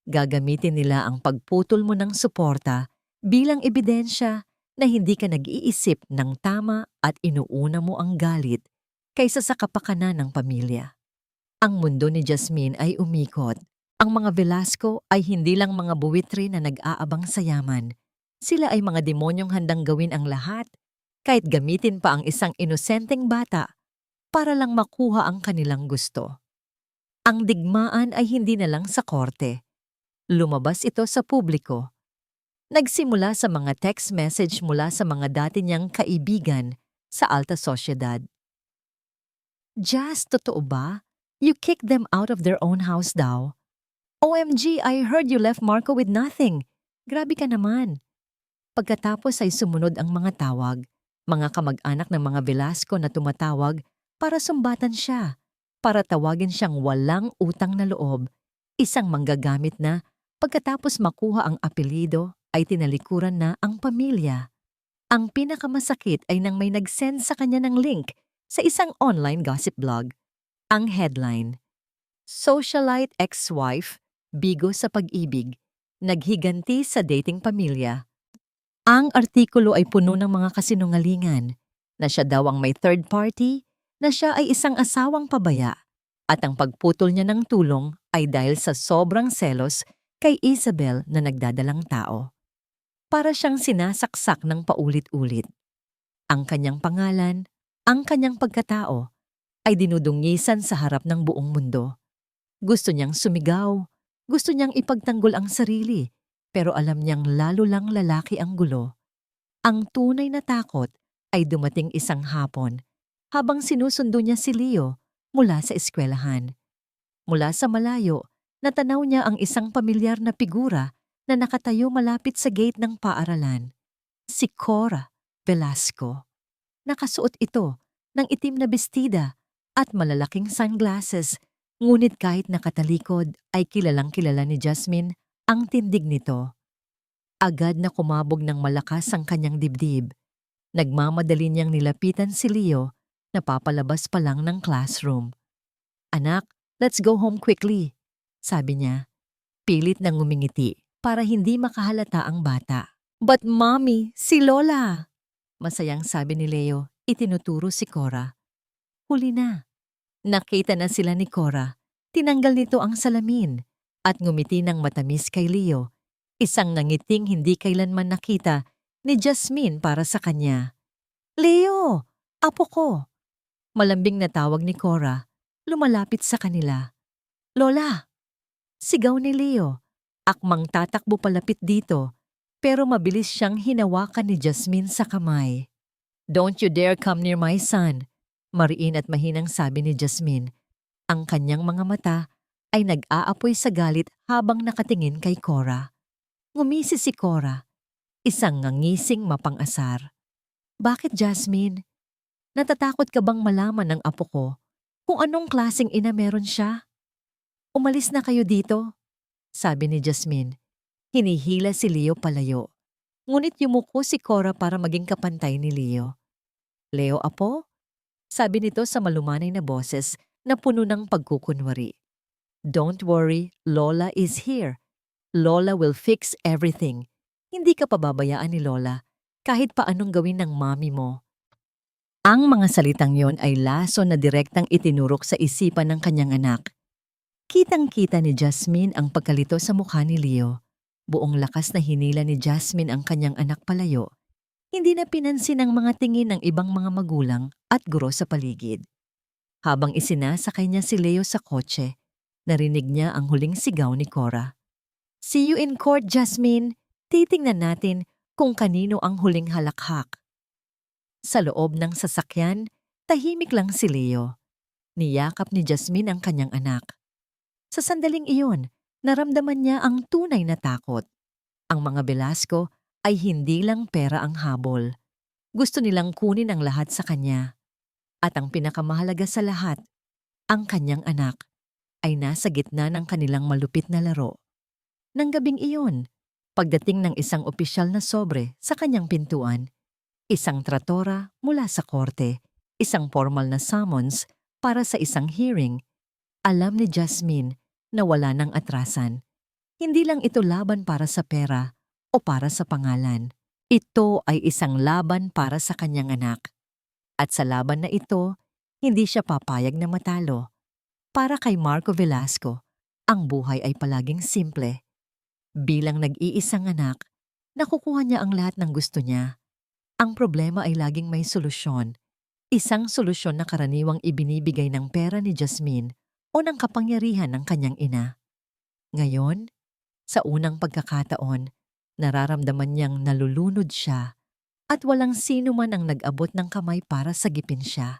Gagamitin nila ang pagputol mo ng suporta bilang ebidensya na hindi ka nag-iisip ng tama at inuuna mo ang galit kaysa sa kapakanan ng pamilya. Ang mundo ni Jasmine ay umikot. Ang mga Velasco ay hindi lang mga buwitri na nag-aabang sa yaman. Sila ay mga demonyong handang gawin ang lahat, kahit gamitin pa ang isang inosenteng bata para lang makuha ang kanilang gusto. Ang digmaan ay hindi na lang sa korte. Lumabas ito sa publiko. Nagsimula sa mga text message mula sa mga dati niyang kaibigan sa alta sosyedad. Jazz, totoo ba? You kicked them out of their own house daw. OMG, I heard you left Marco with nothing. Grabe ka naman. Pagkatapos ay sumunod ang mga tawag, mga kamag-anak ng mga Velasco na tumatawag para sumbatan siya, para tawagin siyang walang utang na loob, isang manggagamit na pagkatapos makuha ang apelido ay tinalikuran na ang pamilya. Ang pinakamasakit ay nang may nag-send sa kanya ng link sa isang online gossip blog. Ang headline, Socialite ex-wife, bigo sa pag-ibig, naghiganti sa dating pamilya. Ang artikulo ay puno ng mga kasinungalingan, na siya daw ang may third party, na siya ay isang asawang pabaya, at ang pagputol niya ng tulong ay dahil sa sobrang selos kay Isabel na nagdadalang tao. Para siyang sinasaksak ng paulit-ulit. Ang kanyang pangalan, ang kanyang pagkatao, ay dinudungisan sa harap ng buong mundo. Gusto niyang sumigaw, gusto niyang ipagtanggol ang sarili, pero alam niyang lalo lang lalaki ang gulo. Ang tunay na takot ay dumating isang hapon habang sinusundo niya si Leo mula sa eskwelahan. Mula sa malayo, natanaw niya ang isang pamilyar na figura na nakatayo malapit sa gate ng paaralan. Si Cora Velasco. Nakasuot ito ng itim na bestida at malalaking sunglasses, ngunit kahit nakatalikod ay kilalang-kilala ni Jasmine ang tindig nito. Agad na kumabog ng malakas ang kanyang dibdib. Nagmamadali niyang nilapitan si Leo na papalabas pa lang ng classroom. "Anak, let's go home quickly," sabi niya. Pilit nang ngumingiti para hindi makahalata ang bata. "But mommy, si Lola!" Masayang sabi ni Leo, itinuturo si Cora. Huli na. Nakita na sila ni Cora. Tinanggal nito ang salamin at ngumiti ng matamis kay Leo, isang nangiting hindi kailanman nakita ni Jasmine para sa kanya. "Leo! Apo ko!" Malambing na tawag ni Cora, lumalapit sa kanila. "Lola!" Sigaw ni Leo. Akmang tatakbo palapit dito, pero mabilis siyang hinawakan ni Jasmine sa kamay. "Don't you dare come near my son," mariin at mahinang sabi ni Jasmine. Ang kanyang mga mata ay nag-aapoy sa galit habang nakatingin kay Cora. Ngumisi si Cora, isang ngangising mapang-asar. "Bakit, Jasmine? Natatakot ka bang malaman ng apo ko kung anong klaseng ina meron siya? Umalis na kayo dito," sabi ni Jasmine. Hinihila si Leo palayo. Ngunit yumuko si Cora para maging kapantay ni Leo. "Leo, apo?" sabi nito sa malumanay na boses na puno ng pagkukunwari. "Don't worry, Lola is here. Lola will fix everything. Hindi ka pababayaan ni Lola kahit paanong gawin ng mami mo." Ang mga salitang yon ay laso na direktang itinurok sa isipan ng kanyang anak. Kitang-kita ni Jasmine ang pagkalito sa mukha ni Leo. Buong lakas na hinila ni Jasmine ang kanyang anak palayo. Hindi na pinansin ang mga tingin ng ibang mga magulang at guro sa paligid. Habang isinasakay niya si Leo sa kotse, narinig niya ang huling sigaw ni Cora. "See you in court, Jasmine. Titingnan natin kung kanino ang huling halakhak." Sa loob ng sasakyan, tahimik lang si Leo. Niyakap ni Jasmine ang kanyang anak. Sa sandaling iyon, naramdaman niya ang tunay na takot. Ang mga Velasco ay hindi lang pera ang habol. Gusto nilang kunin ang lahat sa kanya. At ang pinakamahalaga sa lahat, ang kanyang anak, ay nasa gitna ng kanilang malupit na laro. Nang gabing iyon, pagdating ng isang opisyal na sobre sa kanyang pintuan, isang tratora mula sa korte, isang formal na summons para sa isang hearing, alam ni Jasmine na wala ng atrasan. Hindi lang ito laban para sa pera o para sa pangalan. Ito ay isang laban para sa kanyang anak. At sa laban na ito, hindi siya papayag na matalo. Para kay Marco Velasco, ang buhay ay palaging simple. Bilang nag-iisang anak, nakukuha niya ang lahat ng gusto niya. Ang problema ay laging may solusyon. Isang solusyon na karaniwang ibinibigay ng pera ni Jasmine o ng kapangyarihan ng kanyang ina. Ngayon, sa unang pagkakataon, nararamdaman niyang nalulunod siya at walang sino man ang nag-abot ng kamay para sagipin siya.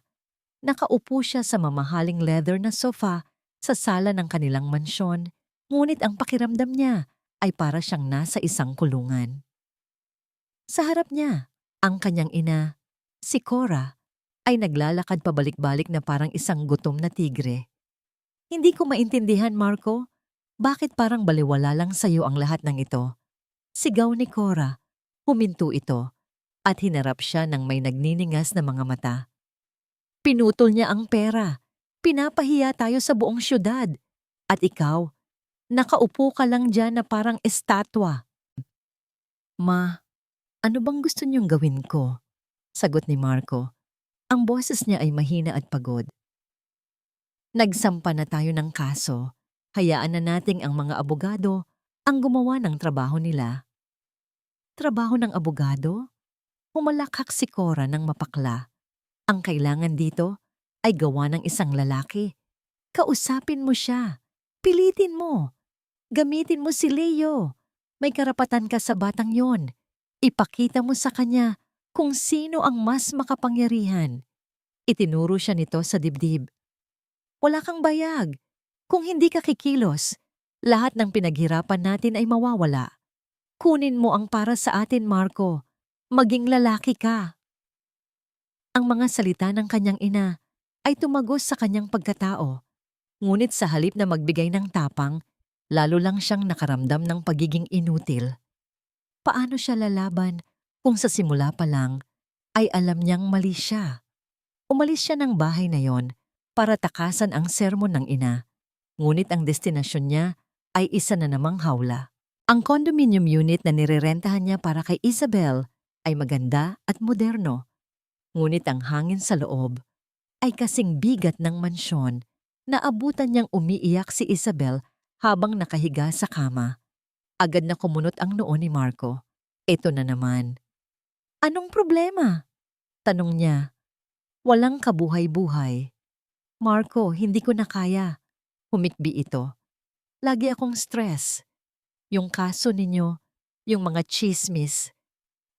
Nakaupo siya sa mamahaling leather na sofa sa sala ng kanilang mansyon, ngunit ang pakiramdam niya ay para siyang nasa isang kulungan. Sa harap niya, ang kanyang ina, si Cora, ay naglalakad pabalik-balik na parang isang gutom na tigre. Hindi ko maintindihan, Marco. Bakit parang baliwala lang sa'yo ang lahat ng ito? Sigaw ni Cora. Huminto ito at hinarap siya ng may nagniningas na mga mata. Pinutol niya ang pera. Pinapahiya tayo sa buong syudad. At ikaw, nakaupo ka lang dyan na parang estatwa. Ma, ano bang gusto niyong gawin ko? Sagot ni Marco. Ang boses niya ay mahina at pagod. Nagsampa na tayo ng kaso. Hayaan na nating ang mga abogado ang gumawa ng trabaho nila. Trabaho ng abogado? Humalakhak si Cora ng mapakla. Ang kailangan dito ay gawa ng isang lalaki. Kausapin mo siya. Pilitin mo. Gamitin mo si Leo. May karapatan ka sa batang yon. Ipakita mo sa kanya kung sino ang mas makapangyarihan. Itinuro siya nito sa dibdib. Wala kang bayag. Kung hindi ka kikilos, lahat ng pinaghirapan natin ay mawawala. Kunin mo ang para sa atin, Marco. Maging lalaki ka. Ang mga salita ng kanyang ina ay tumagos sa kanyang pagkatao. Ngunit sa halip na magbigay ng tapang, lalo lang siyang nakaramdam ng pagiging inutil. Paano siya lalaban kung sa simula pa lang ay alam niyang mali siya? Umalis siya ng bahay na yon para takasan ang sermon ng ina. Ngunit ang destinasyon niya ay isa na namang hawla. Ang condominium unit na nirerentahan niya para kay Isabel ay maganda at moderno. Ngunit ang hangin sa loob ay kasing bigat ng mansyon na abutan niyang umiiyak si Isabel habang nakahiga sa kama. Agad na kumunot ang noo ni Marco. Ito na naman. Anong problema? Tanong niya. Walang kabuhay-buhay. Marco, hindi ko na kaya. Humikbi ito. Lagi akong stress. Yung kaso ninyo, yung mga chismis.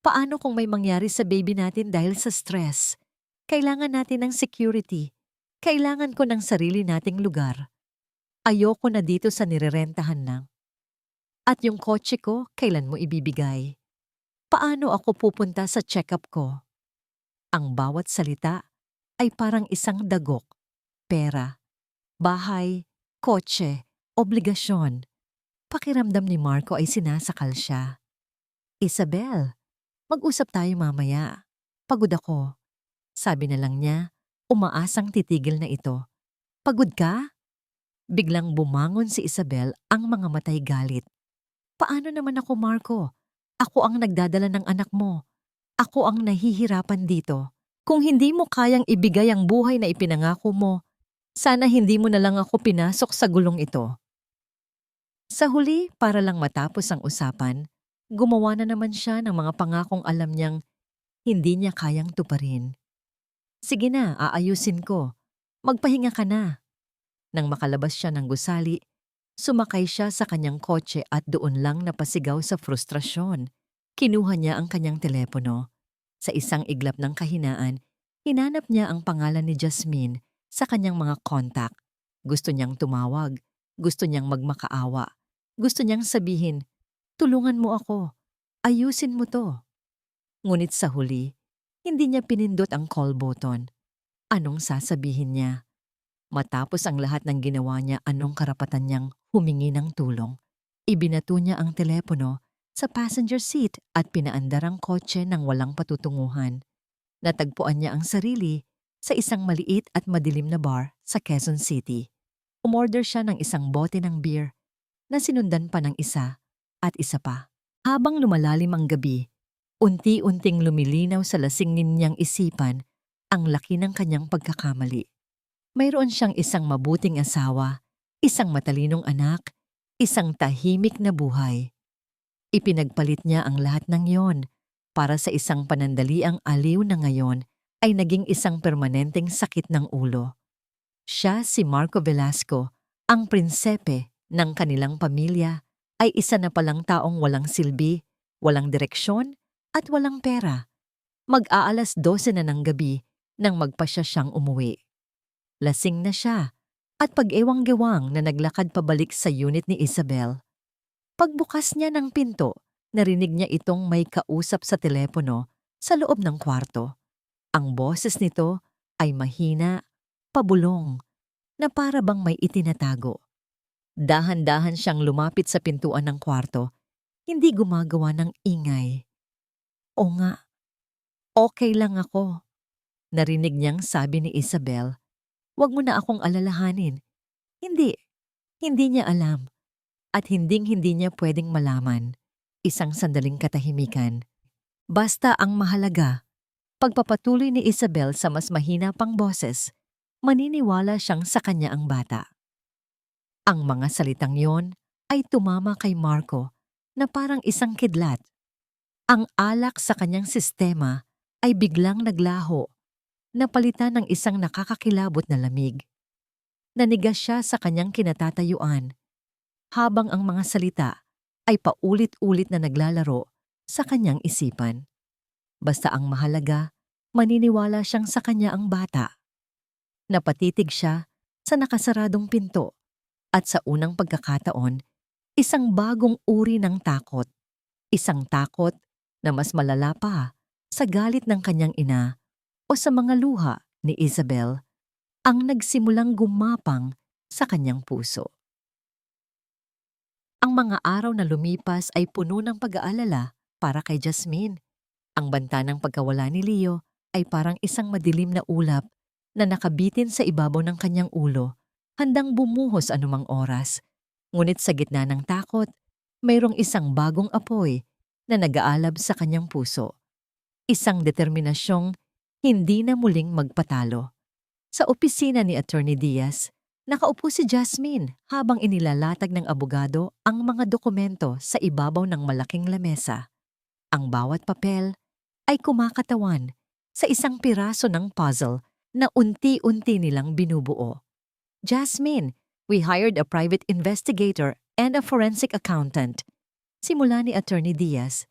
Paano kung may mangyari sa baby natin dahil sa stress? Kailangan natin ng security. Kailangan ko ng sarili nating lugar. Ayoko na dito sa nirerentahan lang. At yung kotse ko, kailan mo ibibigay? Paano ako pupunta sa check-up ko? Ang bawat salita ay parang isang dagok. Pera, bahay, kotse, obligasyon. Pakiramdam ni Marco ay sinasakal siya. Isabel, mag-usap tayo mamaya. Pagod ako. Sabi na lang niya, umaasang titigil na ito. Pagod ka? Biglang bumangon si Isabel, ang mga matay galit. Paano naman ako, Marco? Ako ang nagdadala ng anak mo. Ako ang nahihirapan dito. Kung hindi mo kayang ibigay ang buhay na ipinangako mo, sana hindi mo na lang ako pinasok sa gulong ito. Sa huli, para lang matapos ang usapan, gumawa na naman siya ng mga pangakong alam niyang hindi niya kayang tuparin. Sige na, aayusin ko. Magpahinga ka na. Nang makalabas siya ng gusali, sumakay siya sa kanyang kotse at doon lang napasigaw sa frustrasyon. Kinuha niya ang kanyang telepono. Sa isang iglap ng kahinaan, hinanap niya ang pangalan ni Jasmine sa kanyang mga kontak. Gusto niyang tumawag. Gusto niyang magmakaawa. Gusto niyang sabihin, tulungan mo ako. Ayusin mo to. Ngunit sa huli, hindi niya pinindot ang call button. Anong sasabihin niya? Matapos ang lahat ng ginawa niya, anong karapatan niyang humingi ng tulong? Ibinato niya ang telepono sa passenger seat at pinaandar ang kotse ng walang patutunguhan. Natagpuan niya ang sarili sa isang maliit at madilim na bar sa Quezon City. Umorder siya ng isang bote ng beer na sinundan pa ng isa at isa pa. Habang lumalalim ang gabi, Unti-unting lumilinaw sa lasingin niyang isipan ang laki ng kanyang pagkakamali. Mayroon siyang isang mabuting asawa, isang matalinong anak, isang tahimik na buhay. Ipinagpalit niya ang lahat ng yon para sa isang panandaliang aliw na ngayon ay naging isang permanenteng sakit ng ulo. Siya si Marco Velasco, ang prinsepe ng kanilang pamilya, ay isa na palang taong walang silbi, walang direksyon, at walang pera. Mag-aalas 12 na ng gabi nang magpasya siyang umuwi. Lasing na siya at pag-ewang-gewang na naglakad pabalik sa unit ni Isabel. Pagbukas niya ng pinto, narinig niya itong may kausap sa telepono sa loob ng kwarto. Ang boses nito ay mahina, pabulong, na para bang may itinatago. Dahan-dahan siyang lumapit sa pintuan ng kwarto, hindi gumagawa ng ingay. O nga, okay lang ako. Narinig niyang sabi ni Isabel, "Huwag mo na akong alalahanin." Hindi niya alam at hinding-hindi niya pwedeng malaman. Isang sandaling katahimikan. Basta ang mahalaga, pagpapatuloy ni Isabel sa mas mahina pang boses, maniniwala siyang sa kanya ang bata. Ang mga salitang yon ay tumama kay Marco na parang isang kidlat. Ang alak sa kanyang sistema ay biglang naglaho, napalitan ng isang nakakakilabot na lamig. Nanigas siya sa kanyang kinatatayuan, habang ang mga salita ay paulit-ulit na naglalaro sa kanyang isipan. Basta ang mahalaga, maniniwala siyang sa kanya ang bata. Napatitig siya sa nakasaradong pinto at sa unang pagkakataon, isang bagong uri ng takot. Isang takot na mas malala pa sa galit ng kanyang ina o sa mga luha ni Isabel ang nagsimulang gumapang sa kanyang puso. Ang mga araw na lumipas ay puno ng pag-aalala para kay Jasmine. Ang banta ng pagkawala ni Leo ay parang isang madilim na ulap na nakabitin sa ibabaw ng kanyang ulo, handang bumuhos anumang oras. Ngunit sa gitna ng takot, mayroong isang bagong apoy na nag-aalab sa kanyang puso. Isang determinasyong hindi na muling magpatalo. Sa opisina ni Attorney Diaz, nakaupo si Jasmine habang inilalatag ng abogado ang mga dokumento sa ibabaw ng malaking lamesa. Ang bawat papel ay kumakatawan sa isang piraso ng puzzle na unti-unti nilang binubuo. "Jasmine, we hired a private investigator and a forensic accountant," simula ni Attorney Diaz.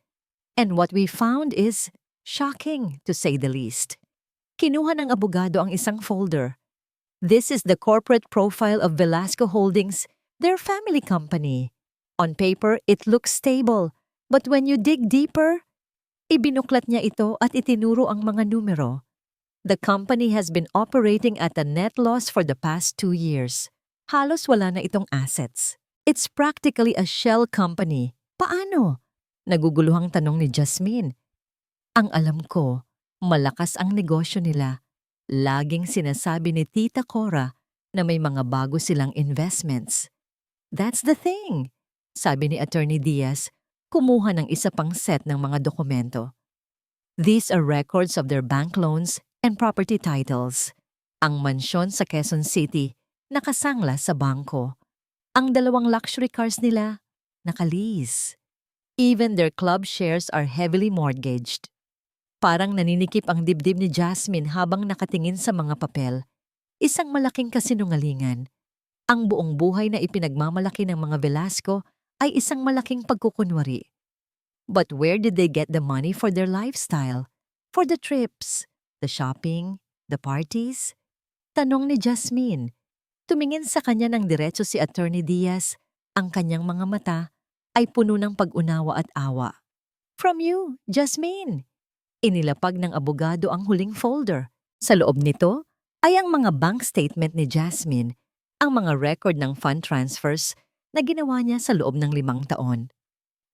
"And what we found is shocking, to say the least." Kinuha ng abogado ang isang folder. "This is the corporate profile of Velasco Holdings, their family company. On paper, it looks stable, but when you dig deeper," ibinuklat niya ito at itinuro ang mga numero. "The company has been operating at a net loss for the past 2 years. Halos wala na itong assets. It's practically a shell company. Paano?" Naguguluhang tanong ni Jasmine. "Ang alam ko, malakas ang negosyo nila. Laging sinasabi ni Tita Cora na may mga bago silang investments." "That's the thing," sabi ni Attorney Diaz, kumuha ng isa pang set ng mga dokumento. "These are records of their bank loans and property titles. Ang mansyon sa Quezon City, nakasangla sa bangko. Ang 2 luxury cars nila, nakalease. Even their club shares are heavily mortgaged." Parang naninikip ang dibdib ni Jasmine habang nakatingin sa mga papel. Isang malaking kasinungalingan. Ang buong buhay na ipinagmamalaki ng mga Velasco ay isang malaking pagkukunwari. But where did they get the money for their lifestyle? For the trips, the shopping, the parties? Tanong ni Jasmine. Tumingin sa kanya ng diretso si Attorney Diaz. Ang kanyang mga mata ay puno ng pag-unawa at awa. "From you, Jasmine." Inilapag ng abogado ang huling folder. Sa loob nito ay ang mga bank statement ni Jasmine, ang mga record ng fund transfers na ginawa niya sa loob ng 5 taon.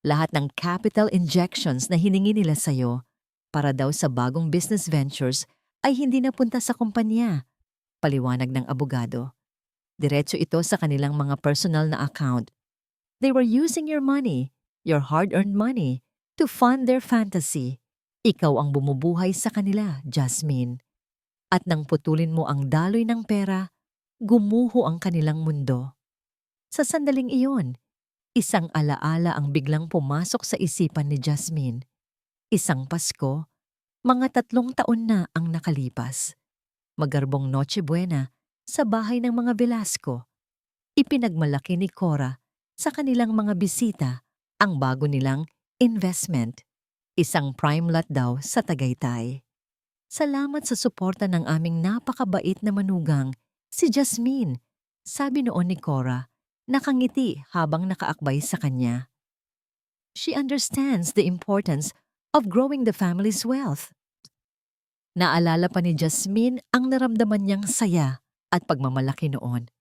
Lahat ng capital injections na hiningi nila sa'yo para daw sa bagong business ventures ay hindi napunta sa kumpanya, paliwanag ng abogado. Diretso ito sa kanilang mga personal na account. They were using your money, your hard-earned money, to fund their fantasy. Ikaw ang bumubuhay sa kanila, Jasmine. At nang putulin mo ang daloy ng pera, gumuho ang kanilang mundo. Sa sandaling iyon, isang alaala ang biglang pumasok sa isipan ni Jasmine. Isang Pasko, mga 3 taon na ang nakalipas. Magarbong Noche Buena sa bahay ng mga Velasco. Ipinagmalaki ni Cora sa kanilang mga bisita ang bago nilang investment, isang prime lot daw sa Tagaytay. Salamat sa suporta ng aming napakabait na manugang, si Jasmine, sabi noon ni Cora, nakangiti habang nakaakbay sa kanya. She understands the importance of growing the family's wealth. Naalala pa ni Jasmine ang naramdaman niyang saya at pagmamalaki noon.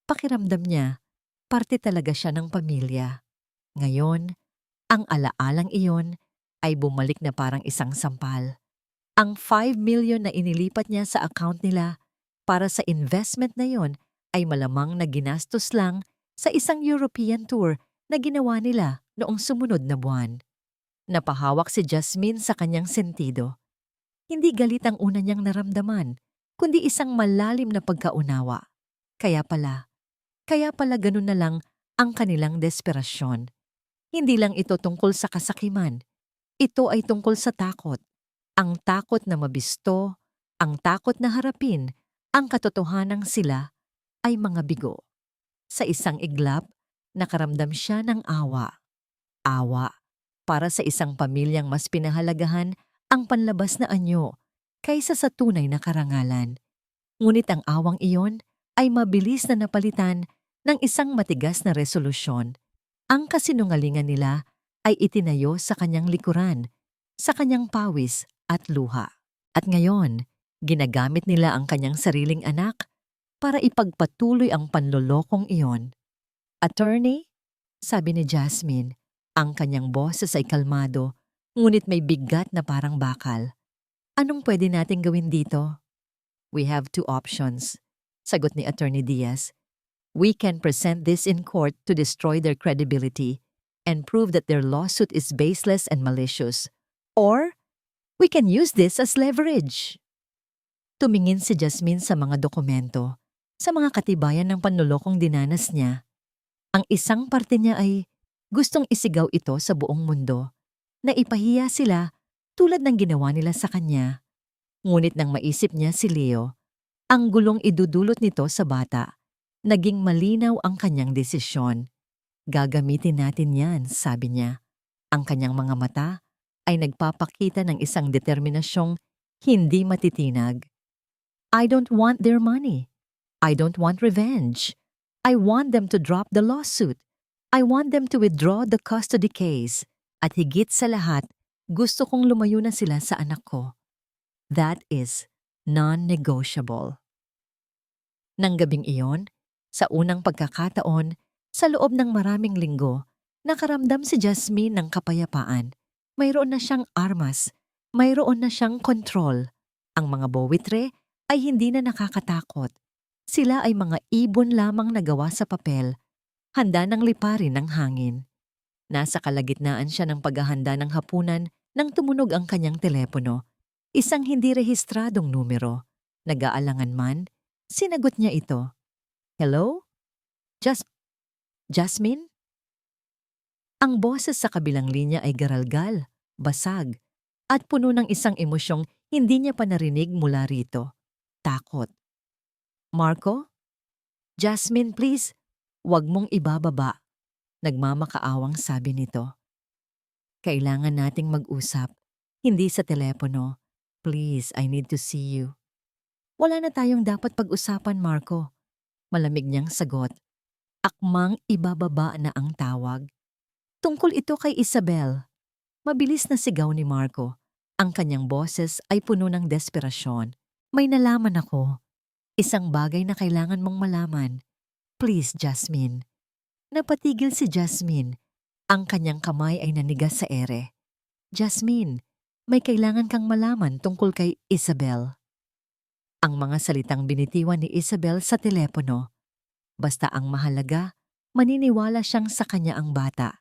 Pakiramdam niya, parte talaga siya ng pamilya. Ngayon, ang alaalang iyon ay bumalik na parang isang sampal. Ang 5 million na inilipat niya sa account nila para sa investment na yon ay malamang na ginastos lang sa isang European tour na ginawa nila noong sumunod na buwan. Napahawak si Jasmine sa kanyang sentido. Hindi galit ang una niyang naramdaman, kundi isang malalim na pagkaunawa. Kaya pala ganun na lang ang kanilang desperasyon. Hindi lang ito tungkol sa kasakiman. Ito ay tungkol sa takot. Ang takot na mabisto, ang takot na harapin, ang katotohanang sila ay mga bigo. Sa isang iglap, nakaramdam siya ng awa. Awa para sa isang pamilyang mas pinahalagahan ang panlabas na anyo kaysa sa tunay na karangalan. Ngunit ang awang iyon ay mabilis na napalitan ng isang matigas na resolusyon. Ang kasinungalingan nila ay itinayo sa kanyang likuran, sa kanyang pawis at luha. At ngayon, ginagamit nila ang kanyang sariling anak para ipagpatuloy ang panlolokong iyon. Attorney, sabi ni Jasmine, ang kanyang boses ay kalmado, ngunit may bigat na parang bakal. Anong pwede nating gawin dito? We have 2 options, sagot ni Attorney Diaz. We can present this in court to destroy their credibility and prove that their lawsuit is baseless and malicious. Or, we can use this as leverage. Tumingin si Jasmine sa mga dokumento, sa mga katibayan ng panlolokong dinanas niya. Ang isang parte niya ay gustong isigaw ito sa buong mundo, na ipahiya sila tulad ng ginawa nila sa kanya. Ngunit nang maisip niya si Leo, ang gulong idudulot nito sa bata, naging malinaw ang kanyang desisyon. Gagamitin natin yan, sabi niya. Ang kanyang mga mata ay nagpapakita ng isang determinasyong hindi matitinag. I don't want their money. I don't want revenge. I want them to drop the lawsuit. I want them to withdraw the custody case. At higit sa lahat, gusto kong lumayo na sila sa anak ko. That is non-negotiable. Nang gabing iyon, sa unang pagkakataon, sa loob ng maraming linggo, nakaramdam si Jasmine ng kapayapaan. Mayroon na siyang armas, mayroon na siyang kontrol. Ang mga bowitre ay hindi na nakakatakot. Sila ay mga ibon lamang na gawa sa papel, handa ng liparin ng hangin. Nasa kalagitnaan siya ng paghahanda ng hapunan nang tumunog ang kanyang telepono. Isang hindi rehistradong numero. Nag-aalangan man, sinagot niya ito. Hello? Jasmine? Ang boses sa kabilang linya ay garalgal, basag, at puno ng isang emosyong hindi niya pa narinig mula rito. Takot. Marco? Jasmine, please, huwag mong ibababa. Nagmamakaawang sabi nito. Kailangan nating mag-usap, hindi sa telepono. Please, I need to see you. Wala na tayong dapat pag-usapan, Marco. Malamig niyang sagot. Akmang ibababa na ang tawag. Tungkol ito kay Isabel. Mabilis na sigaw ni Marco. Ang kanyang boses ay puno ng desperasyon. May nalaman ako. Isang bagay na kailangan mong malaman. Please, Jasmine. Napatigil si Jasmine. Ang kanyang kamay ay nanigas sa ere. Jasmine, may kailangan kang malaman tungkol kay Isabel. Ang mga salitang binitiwan ni Isabel sa telepono. Basta ang mahalaga, maniniwala siyang sa kanya ang bata,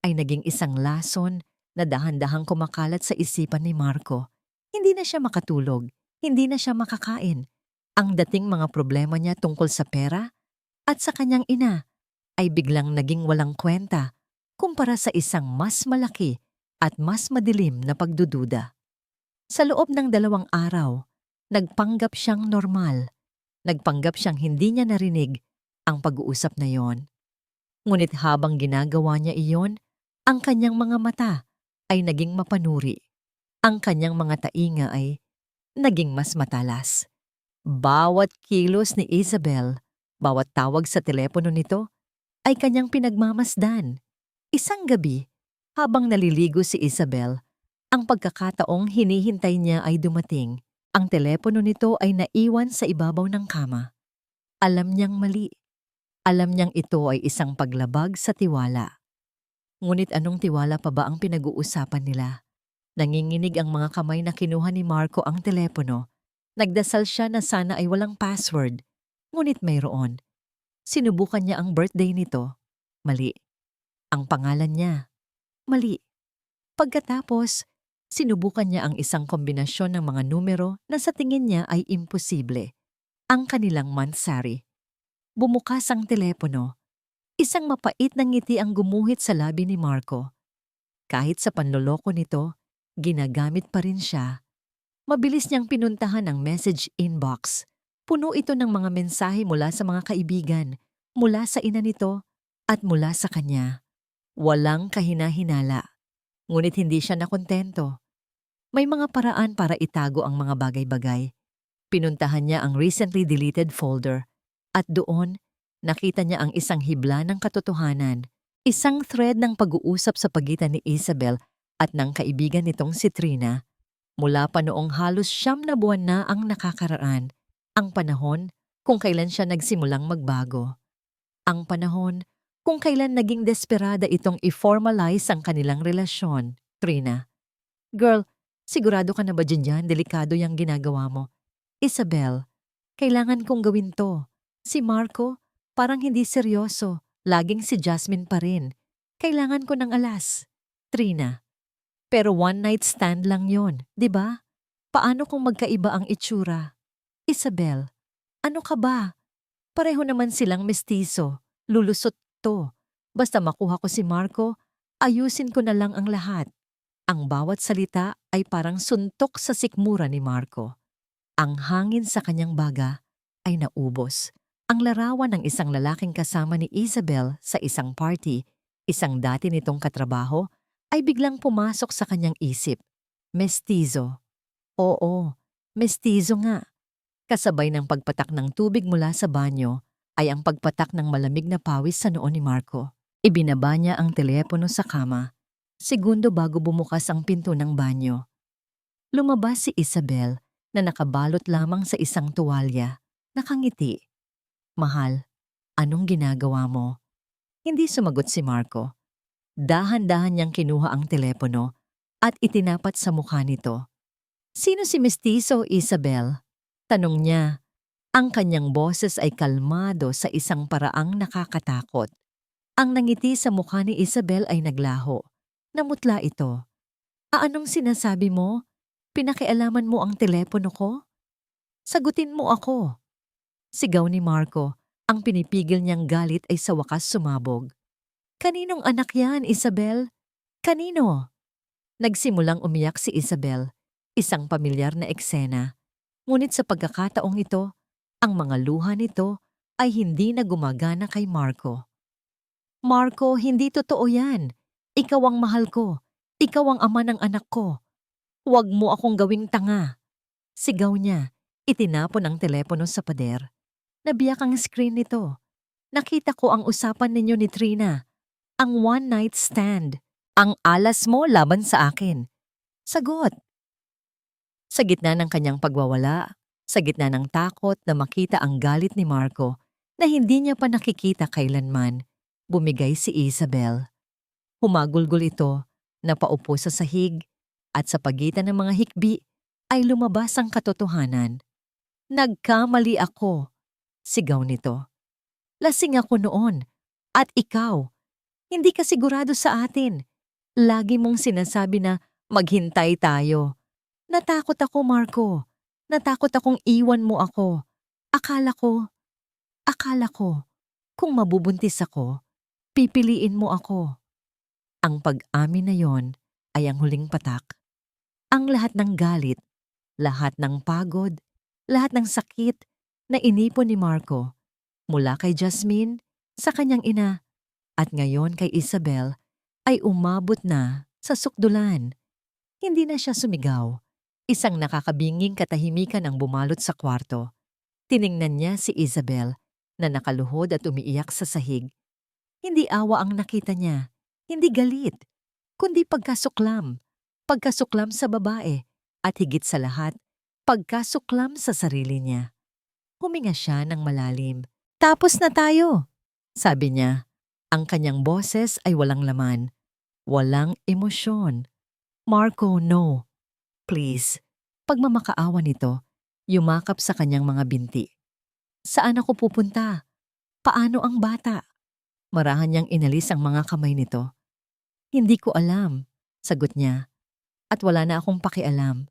ay naging isang lason na dahan-dahang kumakalat sa isipan ni Marco. Hindi na siya makatulog, hindi na siya makakain. Ang dating mga problema niya tungkol sa pera at sa kanyang ina ay biglang naging walang kwenta kumpara sa isang mas malaki at mas madilim na pagdududa. Sa loob ng 2 araw, nagpanggap siyang normal. Nagpanggap siyang hindi niya narinig ang pag-uusap na yon. Ngunit habang ginagawa niya iyon, ang kanyang mga mata ay naging mapanuri. Ang kanyang mga tainga ay naging mas matalas. Bawat kilos ni Isabel, bawat tawag sa telepono nito, ay kanyang pinagmamasdan. Isang gabi, habang naliligo si Isabel, ang pagkakataong hinihintay niya ay dumating. Ang telepono nito ay naiwan sa ibabaw ng kama. Alam niyang mali. Alam niyang ito ay isang paglabag sa tiwala. Ngunit anong tiwala pa ba ang pinag-uusapan nila? Nanginginig ang mga kamay na kinuha ni Marco ang telepono. Nagdasal siya na sana ay walang password. Ngunit mayroon. Sinubukan niya ang birthday nito. Mali. Ang pangalan niya. Mali. Pagkatapos, sinubukan niya ang isang kombinasyon ng mga numero na sa tingin niya ay imposible. Ang kanilang mansari. Bumukas ang telepono. Isang mapait na ngiti ang gumuhit sa labi ni Marco. Kahit sa panloloko nito, ginagamit pa rin siya. Mabilis niyang pinuntahan ang message inbox. Puno ito ng mga mensahe mula sa mga kaibigan, mula sa ina nito, at mula sa kanya. Walang kahina-hinala. Ngunit hindi siya nakontento. May mga paraan para itago ang mga bagay-bagay. Pinuntahan niya ang recently deleted folder at doon nakita niya ang isang hibla ng katotohanan, isang thread ng pag-uusap sa pagitan ni Isabel at ng kaibigan nitong si Trina. Mula pa noong halos 9 na buwan na ang nakakaraan, ang panahon kung kailan siya nagsimulang magbago. Ang panahon kung kailan naging desperada itong i-formalize ang kanilang relasyon. Trina, girl, sigurado ka na ba dyan? Delikado yung ginagawa mo. Isabel, kailangan kong gawin to. Si Marco, parang hindi seryoso. Laging si Jasmine pa rin. Kailangan ko ng alas. Trina, pero one night stand lang yon, di ba? Paano kung magkaiba ang itsura? Isabel, ano ka ba? Pareho naman silang mestizo. Lulusot to. Basta makuha ko si Marco, ayusin ko na lang ang lahat. Ang bawat salita ay parang suntok sa sikmura ni Marco. Ang hangin sa kanyang baga ay naubos. Ang larawan ng isang lalaking kasama ni Isabel sa isang party, isang dati nitong katrabaho, ay biglang pumasok sa kanyang isip. Mestizo. Oo, mestizo nga. Kasabay ng pagpatak ng tubig mula sa banyo ay ang pagpatak ng malamig na pawis sa noo ni Marco. Ibinaba niya ang telepono sa kama, segundo bago bumukas ang pinto ng banyo. Lumabas si Isabel na nakabalot lamang sa isang tuwalya, nakangiti. Mahal, anong ginagawa mo? Hindi sumagot si Marco. Dahan-dahan niyang kinuha ang telepono at itinapat sa mukha nito. Sino si Mestizo, Isabel? Tanong niya. Ang kanyang boses ay kalmado sa isang paraang nakakatakot. Ang nangiti sa mukha ni Isabel ay naglaho. Namutla ito. Anong sinasabi mo? Pinakialaman mo ang telepono ko? Sagutin mo ako. Sigaw ni Marco. Ang pinipigil niyang galit ay sa wakas sumabog. Kaninong anak yan, Isabel? Kanino? Nagsimulang umiyak si Isabel. Isang pamilyar na eksena. Ngunit sa pagkakataong ito, ang mga luha nito ay hindi na gumagana kay Marco. Marco, hindi totoo yan. Ikaw ang mahal ko. Ikaw ang ama ng anak ko. Huwag mo akong gawing tanga. Sigaw niya. Itinapon ang telepono sa pader. Nabiyak ang screen nito. Nakita ko ang usapan ninyo ni Trina. Ang one night stand. Ang alas mo laban sa akin. Sagot. Sa gitna ng kanyang pagwawala, sa gitna ng takot na makita ang galit ni Marco na hindi niya pa nakikita kailanman, bumigay si Isabel. Humagulgol ito, napaupo sa sahig, at sa pagitan ng mga hikbi ay lumabas ang katotohanan. Nagkamali ako, sigaw nito. Lasing ako noon, at ikaw, hindi ka sigurado sa atin. Lagi mong sinasabi na maghintay tayo. Natakot ako, Marco. Natakot akong iwan mo ako. Akala ko, akala ko, kung mabubuntis ako, pipiliin mo ako. Ang pag-amin na yon ay ang huling patak. Ang lahat ng galit, lahat ng pagod, lahat ng sakit na inipon ni Marco mula kay Jasmine sa kanyang ina at ngayon kay Isabel ay umabot na sa sukdulan. Hindi na siya sumigaw. Isang nakakabinging katahimikan ang bumalot sa kwarto. Tiningnan niya si Isabel na nakaluhod at umiiyak sa sahig. Hindi awa ang nakita niya, hindi galit, kundi pagkasuklam. Pagkasuklam sa babae at higit sa lahat, pagkasuklam sa sarili niya. Huminga siya ng malalim. Tapos na tayo, sabi niya. Ang kanyang boses ay walang laman, walang emosyon. Marco, no. Please. Pagmamakaawa nito, yumakap sa kanyang mga binti. Saan ako pupunta? Paano ang bata? Marahan niyang inalis ang mga kamay nito. Hindi ko alam, sagot niya. At wala na akong pakialam.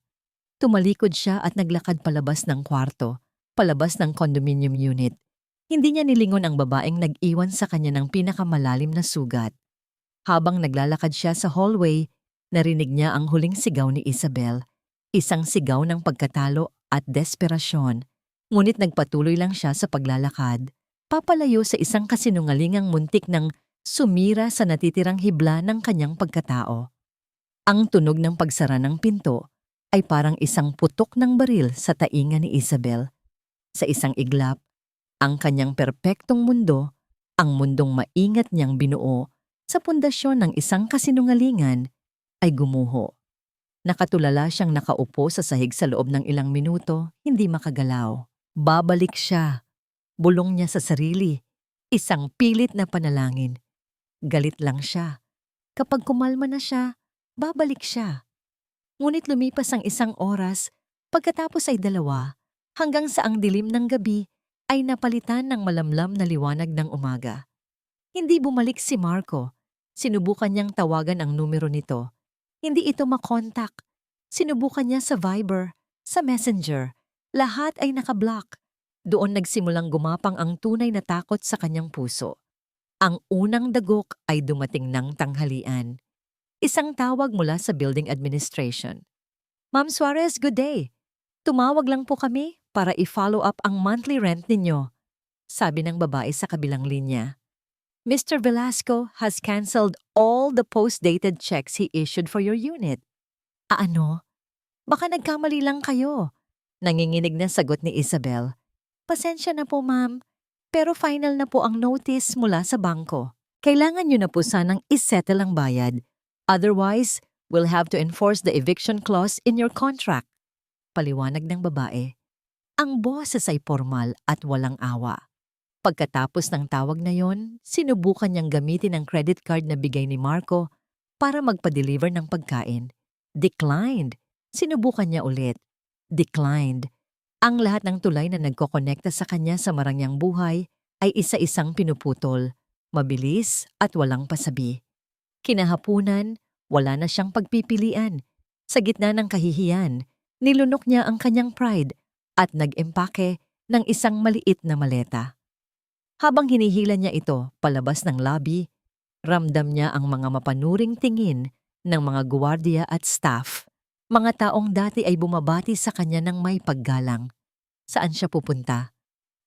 Tumalikod siya at naglakad palabas ng kwarto, palabas ng condominium unit. Hindi niya nilingon ang babaeng nag-iwan sa kanya ng pinakamalalim na sugat. Habang naglalakad siya sa hallway, narinig niya ang huling sigaw ni Isabel. Isang sigaw ng pagkatalo at desperasyon. Ngunit nagpatuloy lang siya sa paglalakad, papalayo sa isang kasinungalingang muntik ng sumira sa natitirang hibla ng kanyang pagkatao. Ang tunog ng pagsara ng pinto ay parang isang putok ng baril sa tainga ni Isabel. Sa isang iglap, ang kanyang perpektong mundo, ang mundong maingat niyang binuo sa pundasyon ng isang kasinungalingan, ay gumuho. Nakatulala siyang nakaupo sa sahig sa loob ng ilang minuto, hindi makagalaw. Babalik siya. Bulong niya sa sarili. Isang pilit na panalangin. Galit lang siya. Kapag kumalma na siya, babalik siya. Ngunit lumipas ang isang oras, pagkatapos ay 2, hanggang sa ang dilim ng gabi ay napalitan ng malamlam na liwanag ng umaga. Hindi bumalik si Marco. Sinubukan niyang tawagan ang numero nito. Hindi ito makontak. Sinubukan niya sa Viber, sa Messenger. Lahat ay nakablock. Doon nagsimulang gumapang ang tunay na takot sa kanyang puso. Ang unang dagok ay dumating ng tanghalian. Isang tawag mula sa building administration. Ma'am Suarez, good day. Tumawag lang po kami para i-follow up ang monthly rent ninyo, sabi ng babae sa kabilang linya. Mr. Velasco has canceled all the post-dated checks he issued for your unit. Ano? Baka nagkamali lang kayo. Nanginginig na sagot ni Isabel. Pasensya na po, ma'am. Pero final na po ang notice mula sa bangko. Kailangan nyo na po sanang isettle ang bayad. Otherwise, we'll have to enforce the eviction clause in your contract. Paliwanag ng babae. Ang boses ay formal at walang awa. Pagkatapos ng tawag na yon, sinubukan niyang gamitin ang credit card na bigay ni Marco para magpa-deliver ng pagkain. Declined. Sinubukan niya ulit. Declined. Ang lahat ng tulay na nagkokonekta sa kanya sa marangyang buhay ay isa-isang pinuputol, mabilis at walang pasabi. Kinahapunan, wala na siyang pagpipilian. Sa gitna ng kahihiyan, nilunok niya ang kanyang pride at nag-empake ng isang maliit na maleta. Habang hinihila niya ito palabas ng lobby, ramdam niya ang mga mapanuring tingin ng mga guwardiya at staff. Mga taong dati ay bumabati sa kanya ng may paggalang. Saan siya pupunta?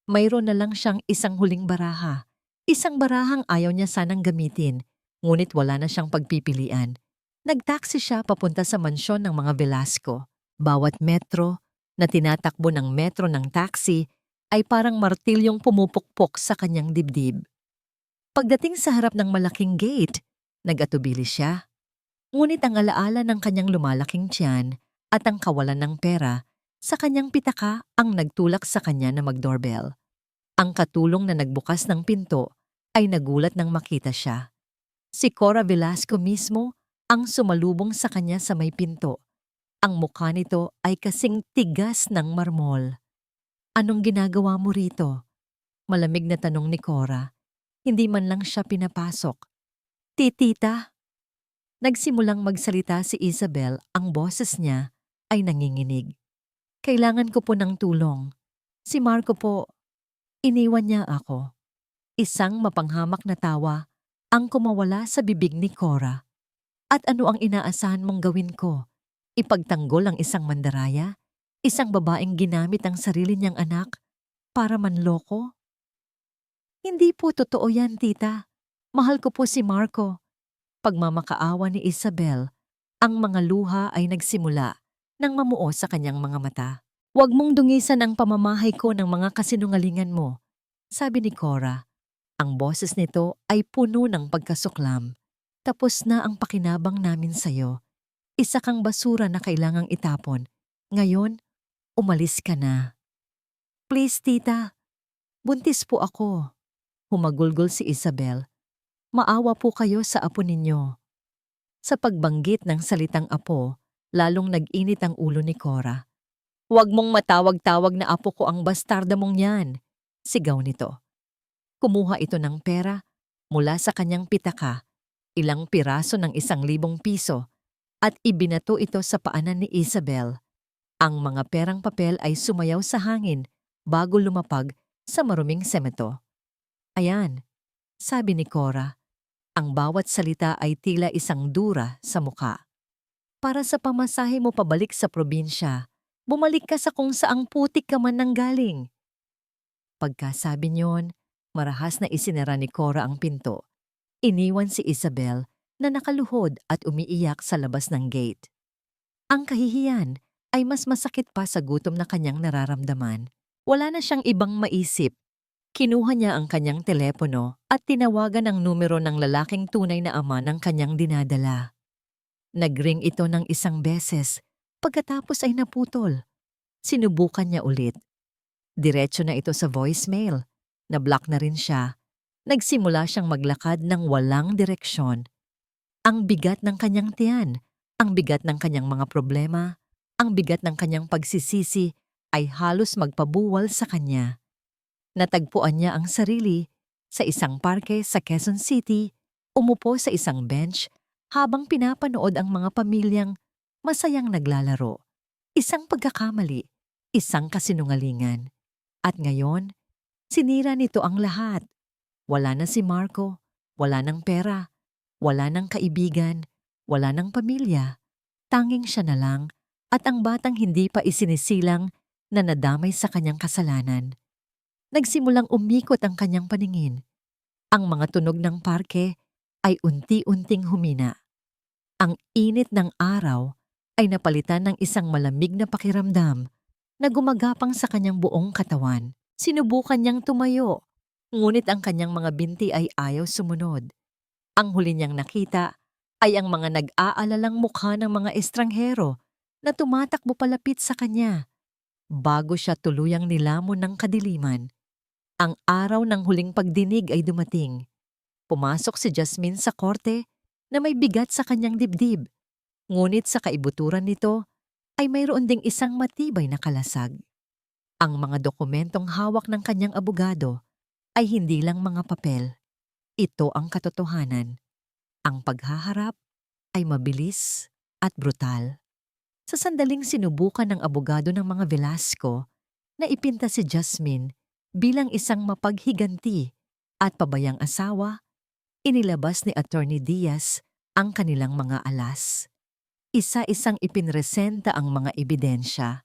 Mayroon na lang siyang isang huling baraha. Isang barahang ayaw niya sanang gamitin, ngunit wala na siyang pagpipilian. Nagtaksi siya papunta sa mansyon ng mga Velasco. Bawat metro na tinatakbo ng metro ng taxi ay parang martilyong pumupukpok sa kanyang dibdib. Pagdating sa harap ng malaking gate, nag-atubili siya. Ngunit ang alaala ng kanyang lumalaking tiyan at ang kawalan ng pera sa kanyang pitaka ang nagtulak sa kanya na mag-doorbell. Ang katulong na nagbukas ng pinto ay nagulat nang makita siya. Si Cora Velasco mismo ang sumalubong sa kanya sa may pinto. Ang mukha nito ay kasing tigas ng marmol. Anong ginagawa mo rito? Malamig na tanong ni Cora. Hindi man lang siya pinapasok. Titita? Nagsimulang magsalita si Isabel, ang boses niya ay nanginginig. Kailangan ko po ng tulong. Si Marco po, iniwan niya ako. Isang mapanghamak na tawa ang kumawala sa bibig ni Cora. At ano ang inaasahan mong gawin ko? Ipagtanggol ang isang mandaraya? Isang babaeng ginamit ang sarili niyang anak para manloko? Hindi po totoo yan, tita. Mahal ko po si Marco. Pagmamakaawa ni Isabel, ang mga luha ay nagsimula nang mamuo sa kanyang mga mata. Huwag mong dungisan ang pamamahay ko ng mga kasinungalingan mo, sabi ni Cora. Ang boses nito ay puno ng pagkasuklam. Tapos na ang pakinabang namin sa'yo. Isa kang basura na kailangang itapon. Ngayon, umalis ka na. Please, tita. Buntis po ako. Humagulgol si Isabel. Maawa po kayo sa apo ninyo. Sa pagbanggit ng salitang apo, lalong nag-init ang ulo ni Cora. Huwag mong matawag-tawag na apo ko ang bastarda mong yan, sigaw nito. Kumuha ito ng pera mula sa kanyang pitaka, ilang piraso ng 1,000 piso, at ibinato ito sa paanan ni Isabel. Ang mga perang papel ay sumayaw sa hangin bago lumapag sa maruming semento. Ayan, sabi ni Cora. Ang bawat salita ay tila isang dura sa muka. Para sa pamasahe mo pabalik sa probinsya, bumalik ka sa kung saang putik ka man nanggaling. Pagkasabi niyon, marahas na isinara ni Cora ang pinto. Iniwan si Isabel na nakaluhod at umiiyak sa labas ng gate. Ang kahihiyan ay mas masakit pa sa gutom na kanyang nararamdaman. Wala na siyang ibang maisip. Kinuha niya ang kanyang telepono at tinawagan ang numero ng lalaking tunay na ama ng kanyang dinadala. Nagring ito ng 1 beses, pagkatapos ay naputol. Sinubukan niya ulit. Diretso na ito sa voicemail. Na-block na rin siya. Nagsimula siyang maglakad ng walang direksyon. Ang bigat ng kanyang tiyan, ang bigat ng kanyang mga problema, ang bigat ng kanyang pagsisisi ay halos magpabuwal sa kanya. Natagpuan niya ang sarili sa isang parke sa Quezon City, umupo sa isang bench habang pinapanood ang mga pamilyang masayang naglalaro. Isang pagkakamali, isang kasinungalingan. At ngayon, sinira nito ang lahat. Wala na si Marco, wala ng pera, wala ng kaibigan, wala ng pamilya. Tanging siya na lang at ang batang hindi pa isinisilang na nadamay sa kanyang kasalanan. Nagsimulang umikot ang kanyang paningin. Ang mga tunog ng parke ay unti-unting humina. Ang init ng araw ay napalitan ng isang malamig na pakiramdam na gumagapang sa kanyang buong katawan. Sinubukan niyang tumayo, ngunit ang kanyang mga binti ay ayaw sumunod. Ang huli niyang nakita ay ang mga nag-aalalang mukha ng mga estranghero na tumatakbo palapit sa kanya. Bago siya tuluyang nilamon ng kadiliman, ang araw ng huling pagdinig ay dumating. Pumasok si Jasmine sa korte na may bigat sa kanyang dibdib. Ngunit sa kaibuturan nito ay mayroon ding isang matibay na kalasag. Ang mga dokumentong hawak ng kanyang abogado ay hindi lang mga papel. Ito ang katotohanan. Ang paghaharap ay mabilis at brutal. Sa sandaling sinubukan ng abogado ng mga Velasco na ipinta si Jasmine bilang isang mapaghiganti at pabayang asawa, inilabas ni Attorney Diaz ang kanilang mga alas. Isa-isang ipinresenta ang mga ebidensya.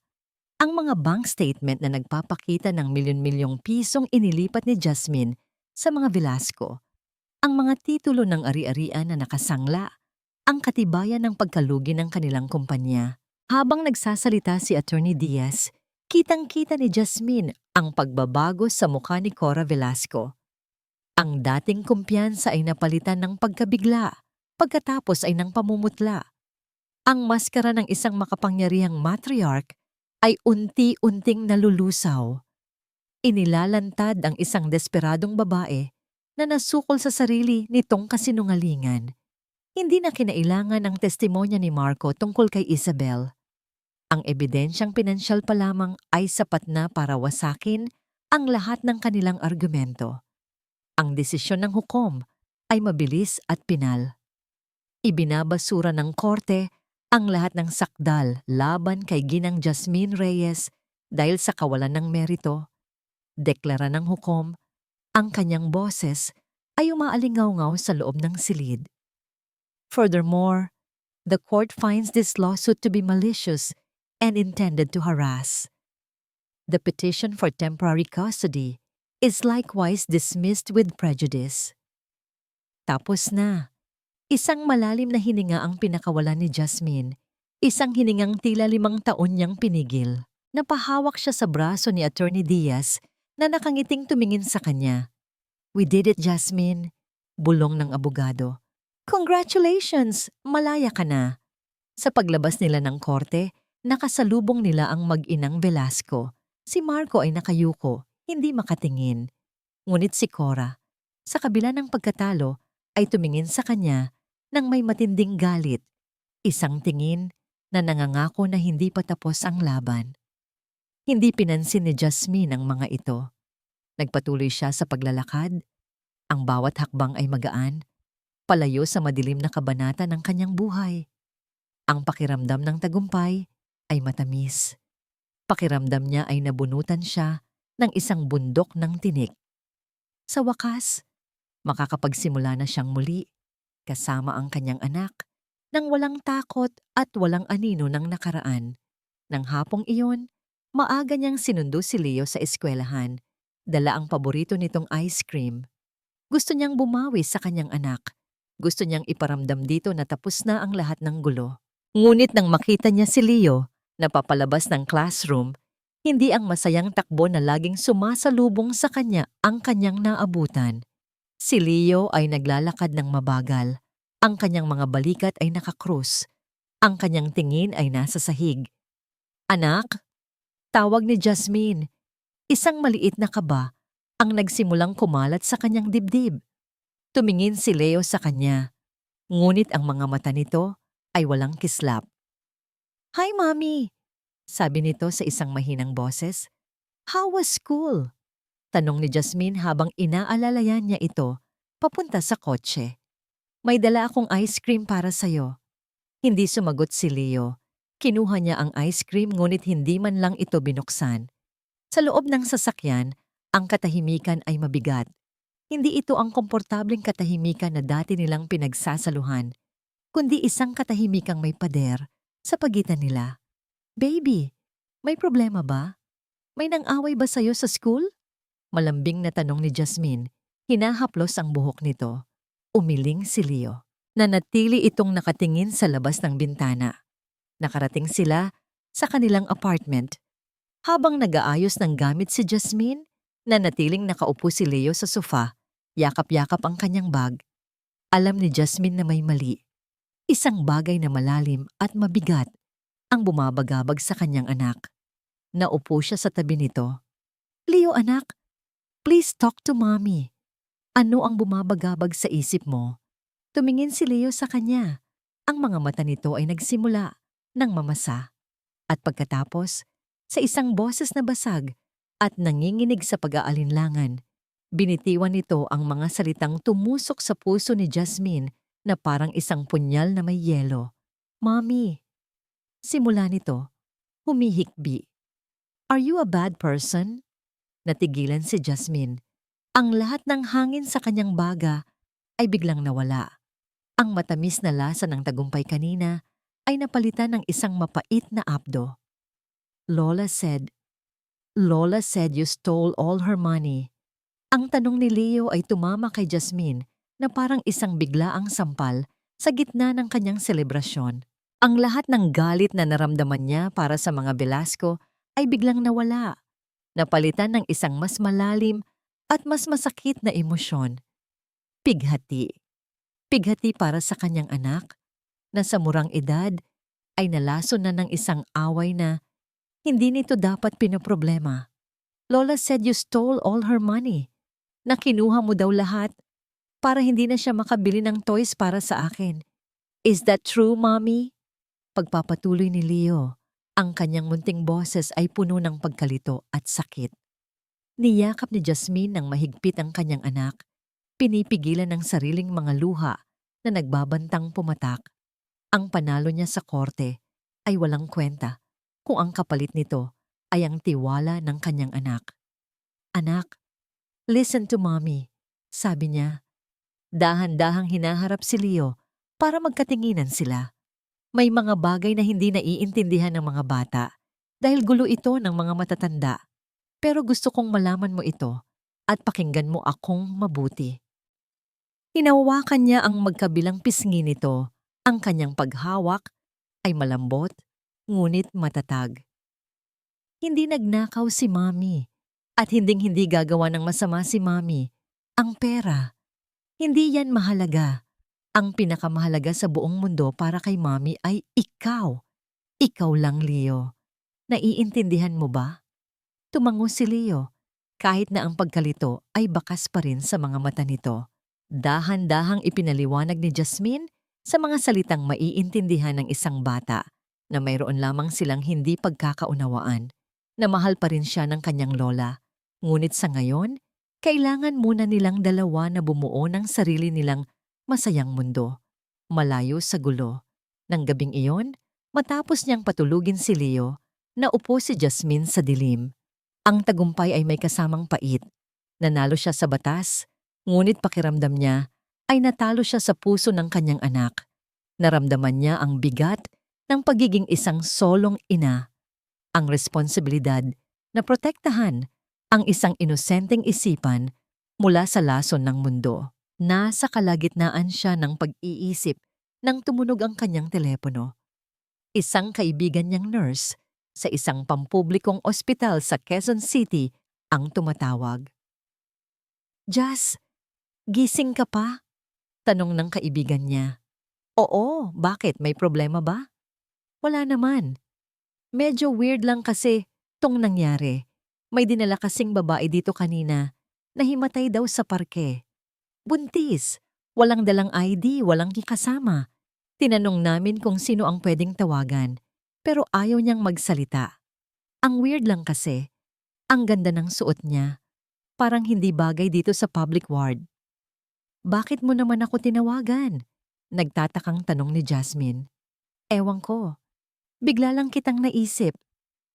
Ang mga bank statement na nagpapakita ng milyon-milyong pisong inilipat ni Jasmine sa mga Velasco. Ang mga titulo ng ari-arian na nakasangla, ang katibayan ng pagkalugi ng kanilang kumpanya. Habang nagsasalita si Attorney Diaz, kitang-kita ni Jasmine ang pagbabago sa mukha ni Cora Velasco. Ang dating kumpiyansa ay napalitan ng pagkabigla, pagkatapos ay ng pamumutla. Ang maskara ng isang makapangyarihang matriarch ay unti-unting nalulusaw. Inilalantad ang isang desperadong babae na nasukol sa sarili nitong kasinungalingan. Hindi na kinailangan ang testimonya ni Marco tungkol kay Isabel. Ang ebidensyang pinansyal pa lamang ay sapat na para wasakin ang lahat ng kanilang argumento. Ang desisyon ng hukom ay mabilis at pinal. Ibinabasura ng korte ang lahat ng sakdal laban kay Ginang Jasmine Reyes dahil sa kawalan ng merito. Deklara ng hukom, ang kanyang boses ay umaalingaw-ngaw sa loob ng silid. Furthermore, the court finds this lawsuit to be malicious and intended to harass. The petition for temporary custody is likewise dismissed with prejudice. Tapos na. Isang malalim na hininga ang pinakawalan ni Jasmine. Isang hiningang tila 5 taon niyang pinigil. Napahawak siya sa braso ni Attorney Diaz na nakangiting tumingin sa kanya. "We did it, Jasmine," bulong ng abogado. "Congratulations! Malaya ka na." Sa paglabas nila ng korte, nakasalubong nila ang mag-inang Velasco. Si Marco ay nakayuko, hindi makatingin. Ngunit si Cora, sa kabila ng pagkatalo, ay tumingin sa kanya nang may matinding galit. Isang tingin na nangangako na hindi pa tapos ang laban. Hindi pinansin ni Jasmine ang mga ito. Nagpatuloy siya sa paglalakad. Ang bawat hakbang ay magaan, palayo sa madilim na kabanata ng kanyang buhay. Ang pakiramdam ng tagumpay ay matamis. Pakiramdam niya ay nabunutan siya ng isang bundok ng tinik. Sa wakas, makakapagsimula na siyang muli, kasama ang kanyang anak, nang walang takot at walang anino ng nakaraan. Nang hapong iyon, maaga niyang sinundo si Leo sa eskwelahan, dala ang paborito nitong ice cream. Gusto niyang bumawi sa kanyang anak. Gusto niyang iparamdam dito na tapos na ang lahat ng gulo. Ngunit nang makita niya si Leo na papalabas ng classroom, hindi ang masayang takbo na laging sumasalubong sa kanya ang kanyang naabutan. Si Leo ay naglalakad ng mabagal. Ang kanyang mga balikat ay nakakrus. Ang kanyang tingin ay nasa sahig. "Anak?" Tawag ni Jasmine. Isang maliit na kaba ang nagsimulang kumalat sa kanyang dibdib. Tumingin si Leo sa kanya. Ngunit ang mga mata nito ay walang kislap. "Hi, Mommy," sabi nito sa isang mahinang boses. "How was school?" Tanong ni Jasmine habang inaalalayan niya ito papunta sa kotse. "May dala akong ice cream para sa'yo." Hindi sumagot si Leo. Kinuha niya ang ice cream ngunit hindi man lang ito binuksan. Sa loob ng sasakyan, ang katahimikan ay mabigat. Hindi ito ang komportableng katahimikan na dati nilang pinagsasaluhan, kundi isang katahimikang may pader sa pagitan nila. "Baby, may problema ba? May nang-away ba sa'yo sa school?" Malambing na tanong ni Jasmine. Hinahaplos ang buhok nito. Umiling si Leo. Nanatili itong nakatingin sa labas ng bintana. Nakarating sila sa kanilang apartment. Habang nag-aayos ng gamit si Jasmine, nanatiling nakaupo si Leo sa sofa, yakap-yakap ang kanyang bag. Alam ni Jasmine na may mali. Isang bagay na malalim at mabigat ang bumabagabag sa kanyang anak. Naupo siya sa tabi nito. "Leo, anak, please talk to Mommy. Ano ang bumabagabag sa isip mo?" Tumingin si Leo sa kanya. Ang mga mata nito ay nagsimula ng mamasa. At pagkatapos, sa isang boses na basag at nanginginig sa pag-aalinlangan, binitiwan nito ang mga salitang tumusok sa puso ni Jasmine na parang isang punyal na may yelo. "Mommy." Simula nito, humihikbi. "Are you a bad person?" Natigilan si Jasmine. Ang lahat ng hangin sa kanyang baga ay biglang nawala. Ang matamis na lasa ng tagumpay kanina ay napalitan ng isang mapait na apdo. Lola said you stole all her money." Ang tanong ni Leo ay tumama kay Jasmine na parang isang biglaang sampal sa gitna ng kanyang selebrasyon. Ang lahat ng galit na naramdaman niya para sa mga Velasco ay biglang nawala. Napalitan ng isang mas malalim at mas masakit na emosyon. Pighati. Pighati para sa kanyang anak na sa murang edad ay nalason na ng isang away na hindi nito dapat pinoproblema. "Lola said you stole all her money. Na kinuha mo daw lahat para hindi na siya makabili ng toys para sa akin. Is that true, Mommy?" Pagpapatuloy ni Leo, ang kanyang munting boses ay puno ng pagkalito at sakit. Niyakap ni Jasmine ng mahigpit ang kanyang anak, pinipigilan ng sariling mga luha na nagbabantang pumatak. Ang panalo niya sa korte ay walang kwenta kung ang kapalit nito ay ang tiwala ng kanyang anak. "Anak, listen to mommy," sabi niya. Dahan-dahang hinaharap si Leo para magkatinginan sila. May mga bagay na hindi naiintindihan ng mga bata dahil gulo ito ng mga matatanda. Pero gusto kong malaman mo ito at pakinggan mo akong mabuti. Hinawakan niya ang magkabilang pisngi nito. Ang kanyang paghawak ay malambot, ngunit matatag. Hindi nagnakaw si Mommy at hinding-hindi gagawa ng masama si Mommy. Ang pera, hindi yan mahalaga. Ang pinakamahalaga sa buong mundo para kay Mommy ay ikaw. Ikaw lang, Leo. Naiintindihan mo ba? Tumango si Leo, kahit na ang pagkalito ay bakas pa rin sa mga mata nito. Dahan-dahang ipinaliwanag ni Jasmine sa mga salitang maiintindihan ng isang bata na mayroon lamang silang hindi pagkakaunawaan, na mahal pa rin siya ng kanyang lola. Ngunit sa ngayon, kailangan muna nilang dalawa na bumuo ng sarili nilang masayang mundo, malayo sa gulo. Nang gabing iyon, matapos niyang patulugin si Leo, naupo si Jasmine sa dilim. Ang tagumpay ay may kasamang pait. Nanalo siya sa batas, ngunit pakiramdam niya ay natalo siya sa puso ng kanyang anak. Naramdaman niya ang bigat ng pagiging isang solong ina, ang responsibilidad na protektahan ang isang inosenteng isipan mula sa lason ng mundo. Nasa kalagitnaan siya ng pag-iisip nang tumunog ang kanyang telepono. Isang kaibigan niyang nurse sa isang pampublikong ospital sa Quezon City ang tumatawag. "Jas, gising ka pa?" tanong ng kaibigan niya. "Oo, bakit? May problema ba?" "Wala naman. Medyo weird lang kasi tong nangyari. May dinala kasing babae dito kanina na himatay daw sa parke. Buntis, walang dalang ID, walang kasama. Tinanong namin kung sino ang pwedeng tawagan, pero ayaw niyang magsalita. Ang weird lang kasi, ang ganda ng suot niya. Parang hindi bagay dito sa public ward." "Bakit mo naman ako tinawagan?" nagtatakang tanong ni Jasmine. "Ewan ko. Bigla lang kitang naisip.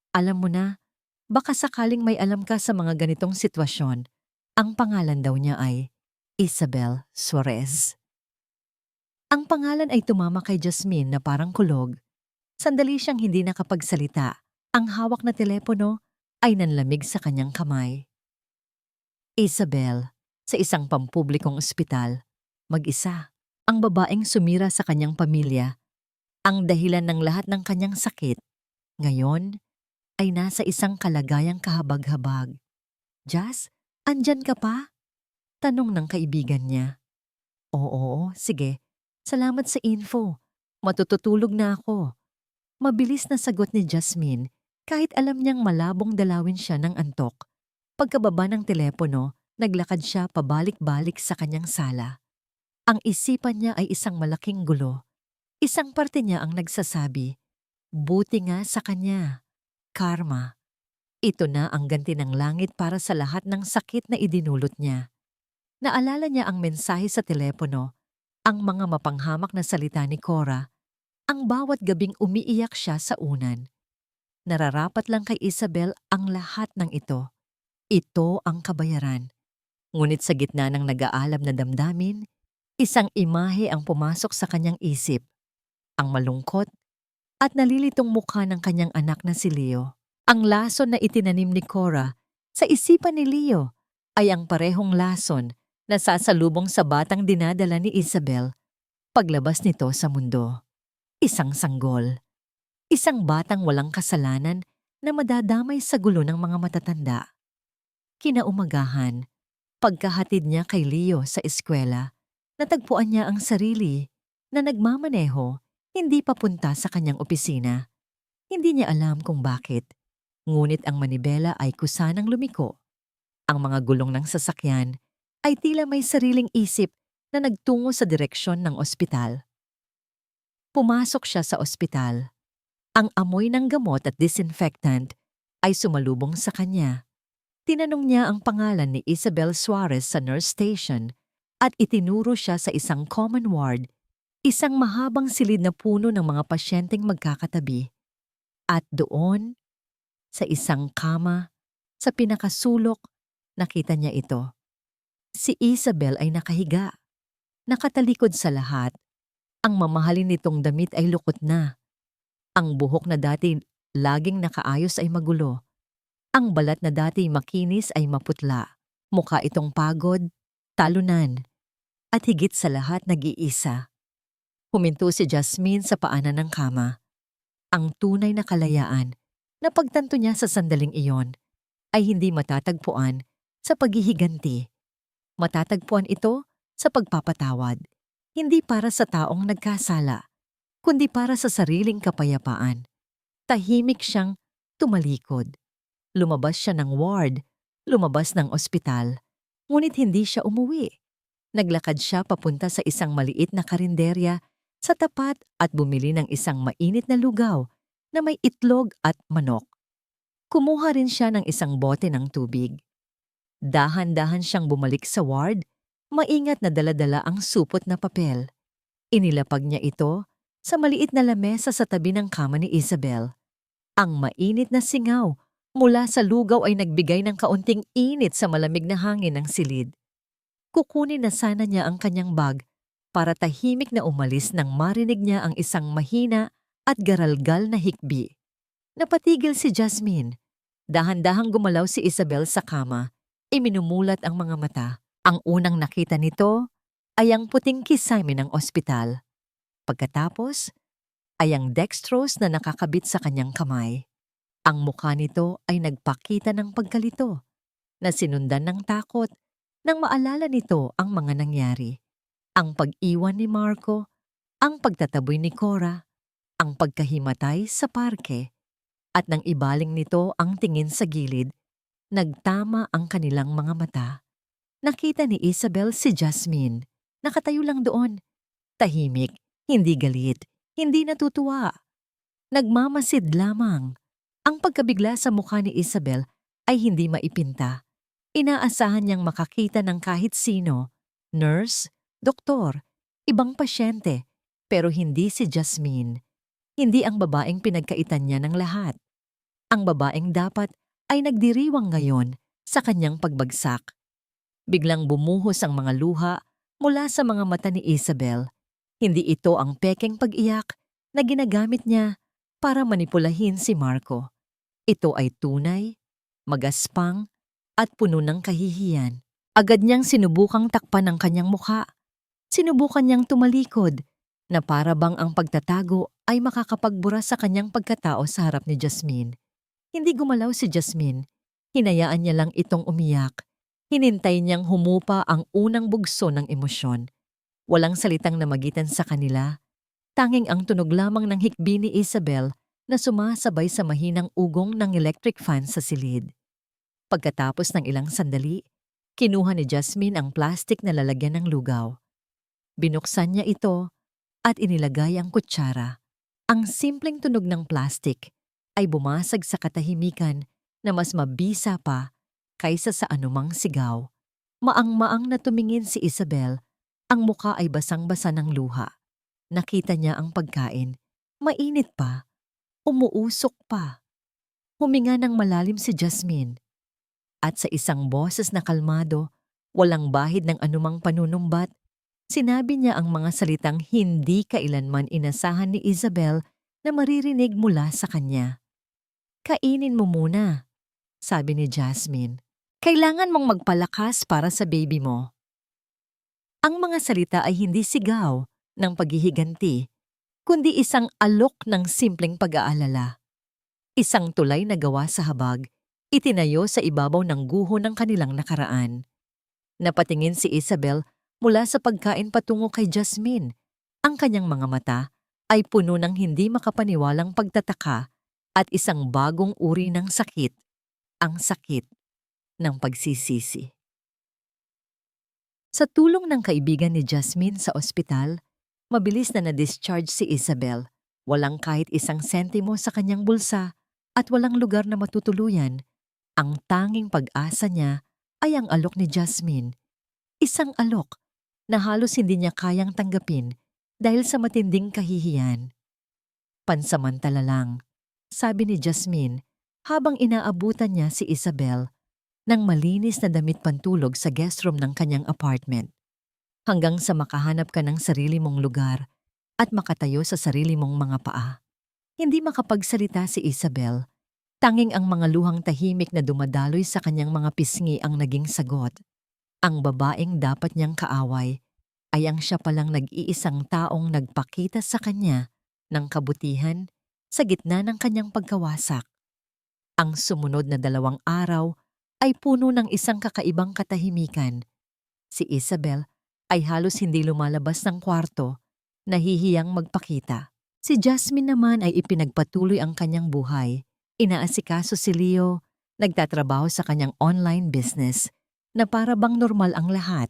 Alam mo na, baka sakaling may alam ka sa mga ganitong sitwasyon." Ang pangalan daw niya ay Isabel Suarez. Ang pangalan ay tumama kay Jasmine na parang kulog. Sandali siyang hindi nakapagsalita. Ang hawak na telepono ay nanlamig sa kanyang kamay. Isabel, sa isang pampublikong ospital, mag-isa. Ang babaeng sumira sa kanyang pamilya, ang dahilan ng lahat ng kanyang sakit. Ngayon, ay nasa isang kalagayang kahabag-habag. "Jas, andyan ka pa?" tanong ng kaibigan niya. "Oo, sige. Salamat sa info. Matututulog na ako." Mabilis na sagot ni Jasmine kahit alam niyang malabong dalawin siya ng antok. Pagkababa ng telepono, naglakad siya pabalik-balik sa kanyang sala. Ang isipan niya ay isang malaking gulo. Isang parte niya ang nagsasabi, buti nga sa kanya. Karma. Ito na ang ganti ng langit para sa lahat ng sakit na idinulot niya. Naalala niya ang mensahe sa telepono, ang mga mapanghamak na salita ni Cora, ang bawat gabing umiiyak siya sa unan. Nararapat lang kay Isabel ang lahat ng ito. Ito ang kabayaran. Ngunit sa gitna ng nag-aalab na damdamin, isang imahe ang pumasok sa kanyang isip. Ang malungkot at nalilitong mukha ng kanyang anak na si Leo. Ang lason na itinanim ni Cora sa isipan ni Leo ay ang parehong lason na sasalubong sa batang dinadala ni Isabel paglabas nito sa mundo. Isang sanggol. Isang batang walang kasalanan na madadamay sa gulo ng mga matatanda. Kinaumagahan, pagkahatid niya kay Leo sa eskwela, natagpuan niya ang sarili na nagmamaneho hindi papunta sa kanyang opisina. Hindi niya alam kung bakit, ngunit ang manibela ay kusanang lumiko. Ang mga gulong ng sasakyan ay tila may sariling isip na nagtungo sa direksyon ng ospital. Pumasok siya sa ospital. Ang amoy ng gamot at disinfectant ay sumalubong sa kanya. Tinanong niya ang pangalan ni Isabel Suarez sa nurse station at itinuro siya sa isang common ward, isang mahabang silid na puno ng mga pasyenteng magkakatabi. At doon, sa isang kama, sa pinakasulok, nakita niya ito. Si Isabel ay nakahiga, nakatalikod sa lahat. Ang mamahalin nitong damit ay lukot na. Ang buhok na dati laging nakaayos ay magulo. Ang balat na dati makinis ay maputla. Mukha itong pagod, talunan, at higit sa lahat nag-iisa. Huminto si Jasmine sa paanan ng kama. Ang tunay na kalayaan na pagtanto niya sa sandaling iyon ay hindi matatagpuan sa paghihiganti. Matatagpuan ito sa pagpapatawad, hindi para sa taong nagkasala, kundi para sa sariling kapayapaan. Tahimik siyang tumalikod. Lumabas siya ng ward, lumabas ng ospital, ngunit hindi siya umuwi. Naglakad siya papunta sa isang maliit na karinderya sa tapat at bumili ng isang mainit na lugaw na may itlog at manok. Kumuha rin siya ng isang bote ng tubig. Dahan-dahan siyang bumalik sa ward, maingat na dala-dala ang supot na papel. Inilapag niya ito sa maliit na lamesa sa tabi ng kama ni Isabel. Ang mainit na singaw mula sa lugaw ay nagbigay ng kaunting init sa malamig na hangin ng silid. Kukunin na sana niya ang kanyang bag para tahimik na umalis nang marinig niya ang isang mahina at garalgal na hikbi. Napatigil si Jasmine. Dahan-dahang gumalaw si Isabel sa kama. Iminumulat ang mga mata. Ang unang nakita nito ay ang puting kisame ng ospital. Pagkatapos ay ang dextrose na nakakabit sa kanyang kamay. Ang mukha nito ay nagpakita ng pagkalito na sinundan ng takot nang maalala nito ang mga nangyari. Ang pag-iwan ni Marco, ang pagtataboy ni Cora, ang pagkahimatay sa parke, at nang ibaling nito ang tingin sa gilid, nagtama ang kanilang mga mata. Nakita ni Isabel si Jasmine. Nakatayo lang doon. Tahimik, hindi galit, hindi natutuwa. Nagmamasid lamang. Ang pagkabigla sa mukha ni Isabel ay hindi maipinta. Inaasahan niyang makakita ng kahit sino, nurse, doktor, ibang pasyente, pero hindi si Jasmine. Hindi ang babaeng pinagkaitan niya ng lahat. Ang babaeng dapat ay nagdiriwang ngayon sa kanyang pagbagsak. Biglang bumuhos ang mga luha mula sa mga mata ni Isabel. Hindi ito ang pekeng pag-iyak na ginagamit niya para manipulahin si Marco. Ito ay tunay, magaspang, at puno ng kahihiyan. Agad niyang sinubukang takpan ang kanyang mukha. Sinubukan niyang tumalikod na para bang ang pagtatago ay makakapagbura sa kanyang pagkatao sa harap ni Jasmine. Hindi gumalaw si Jasmine. Hinayaan niya lang itong umiyak. Hinintay niyang humupa ang unang bugso ng emosyon. Walang salitang namagitan sa kanila. Tanging ang tunog lamang ng hikbi ni Isabel na sumasabay sa mahinang ugong ng electric fan sa silid. Pagkatapos ng ilang sandali, kinuha ni Jasmine ang plastik na lalagyan ng lugaw. Binuksan niya ito at inilagay ang kutsara. Ang simpleng tunog ng plastik ay bumasag sa katahimikan na mas mabisa pa kaysa sa anumang sigaw. Maang-maang na tumingin si Isabel. Ang muka ay basang-basa ng luha. Nakita niya ang pagkain. Mainit pa. Umuusok pa. Huminga ng malalim si Jasmine. At sa isang boses na kalmado, walang bahid ng anumang panunumbat, sinabi niya ang mga salitang hindi kailanman inasahan ni Isabel na maririnig mula sa kanya. "Kainin mo muna," sabi ni Jasmine. "Kailangan mong magpalakas para sa baby mo." Ang mga salita ay hindi sigaw ng paghihiganti, kundi isang alok ng simpleng pag-aalala. Isang tulay na gawa sa habag, itinayo sa ibabaw ng guho ng kanilang nakaraan. Napatingin si Isabel mula sa pagkain patungo kay Jasmine. Ang kanyang mga mata ay puno ng hindi makapaniwalang pagtataka at isang bagong uri ng sakit, ang sakit ng pagsisisi. Sa tulong ng kaibigan ni Jasmine sa ospital, mabilis na na-discharge si Isabel. Walang kahit isang sentimo sa kanyang bulsa at walang lugar na matutuluyan. Ang tanging pag-asa niya ay ang alok ni Jasmine. Isang alok na halos hindi niya kayang tanggapin dahil sa matinding kahihiyan. Pansamantala lang, sabi ni Jasmine habang inaabutan niya si Isabel ng malinis na damit pantulog sa guest room ng kanyang apartment. Hanggang sa makahanap ka ng sarili mong lugar at makatayo sa sarili mong mga paa. Hindi makapagsalita si Isabel. Tanging ang mga luhang tahimik na dumadaloy sa kanyang mga pisngi ang naging sagot. Ang babaeng dapat niyang kaaway ay ang siya palang nag-iisang taong nagpakita sa kanya ng kabutihan sa gitna ng kanyang pagkawasak. Ang sumunod na 2 araw ay puno ng isang kakaibang katahimikan. Si Isabel ay halos hindi lumalabas ng kwarto, nahihiyang magpakita. Si Jasmine naman ay ipinagpatuloy ang kanyang buhay. Inaasikaso si Leo, nagtatrabaho sa kanyang online business na para bang normal ang lahat.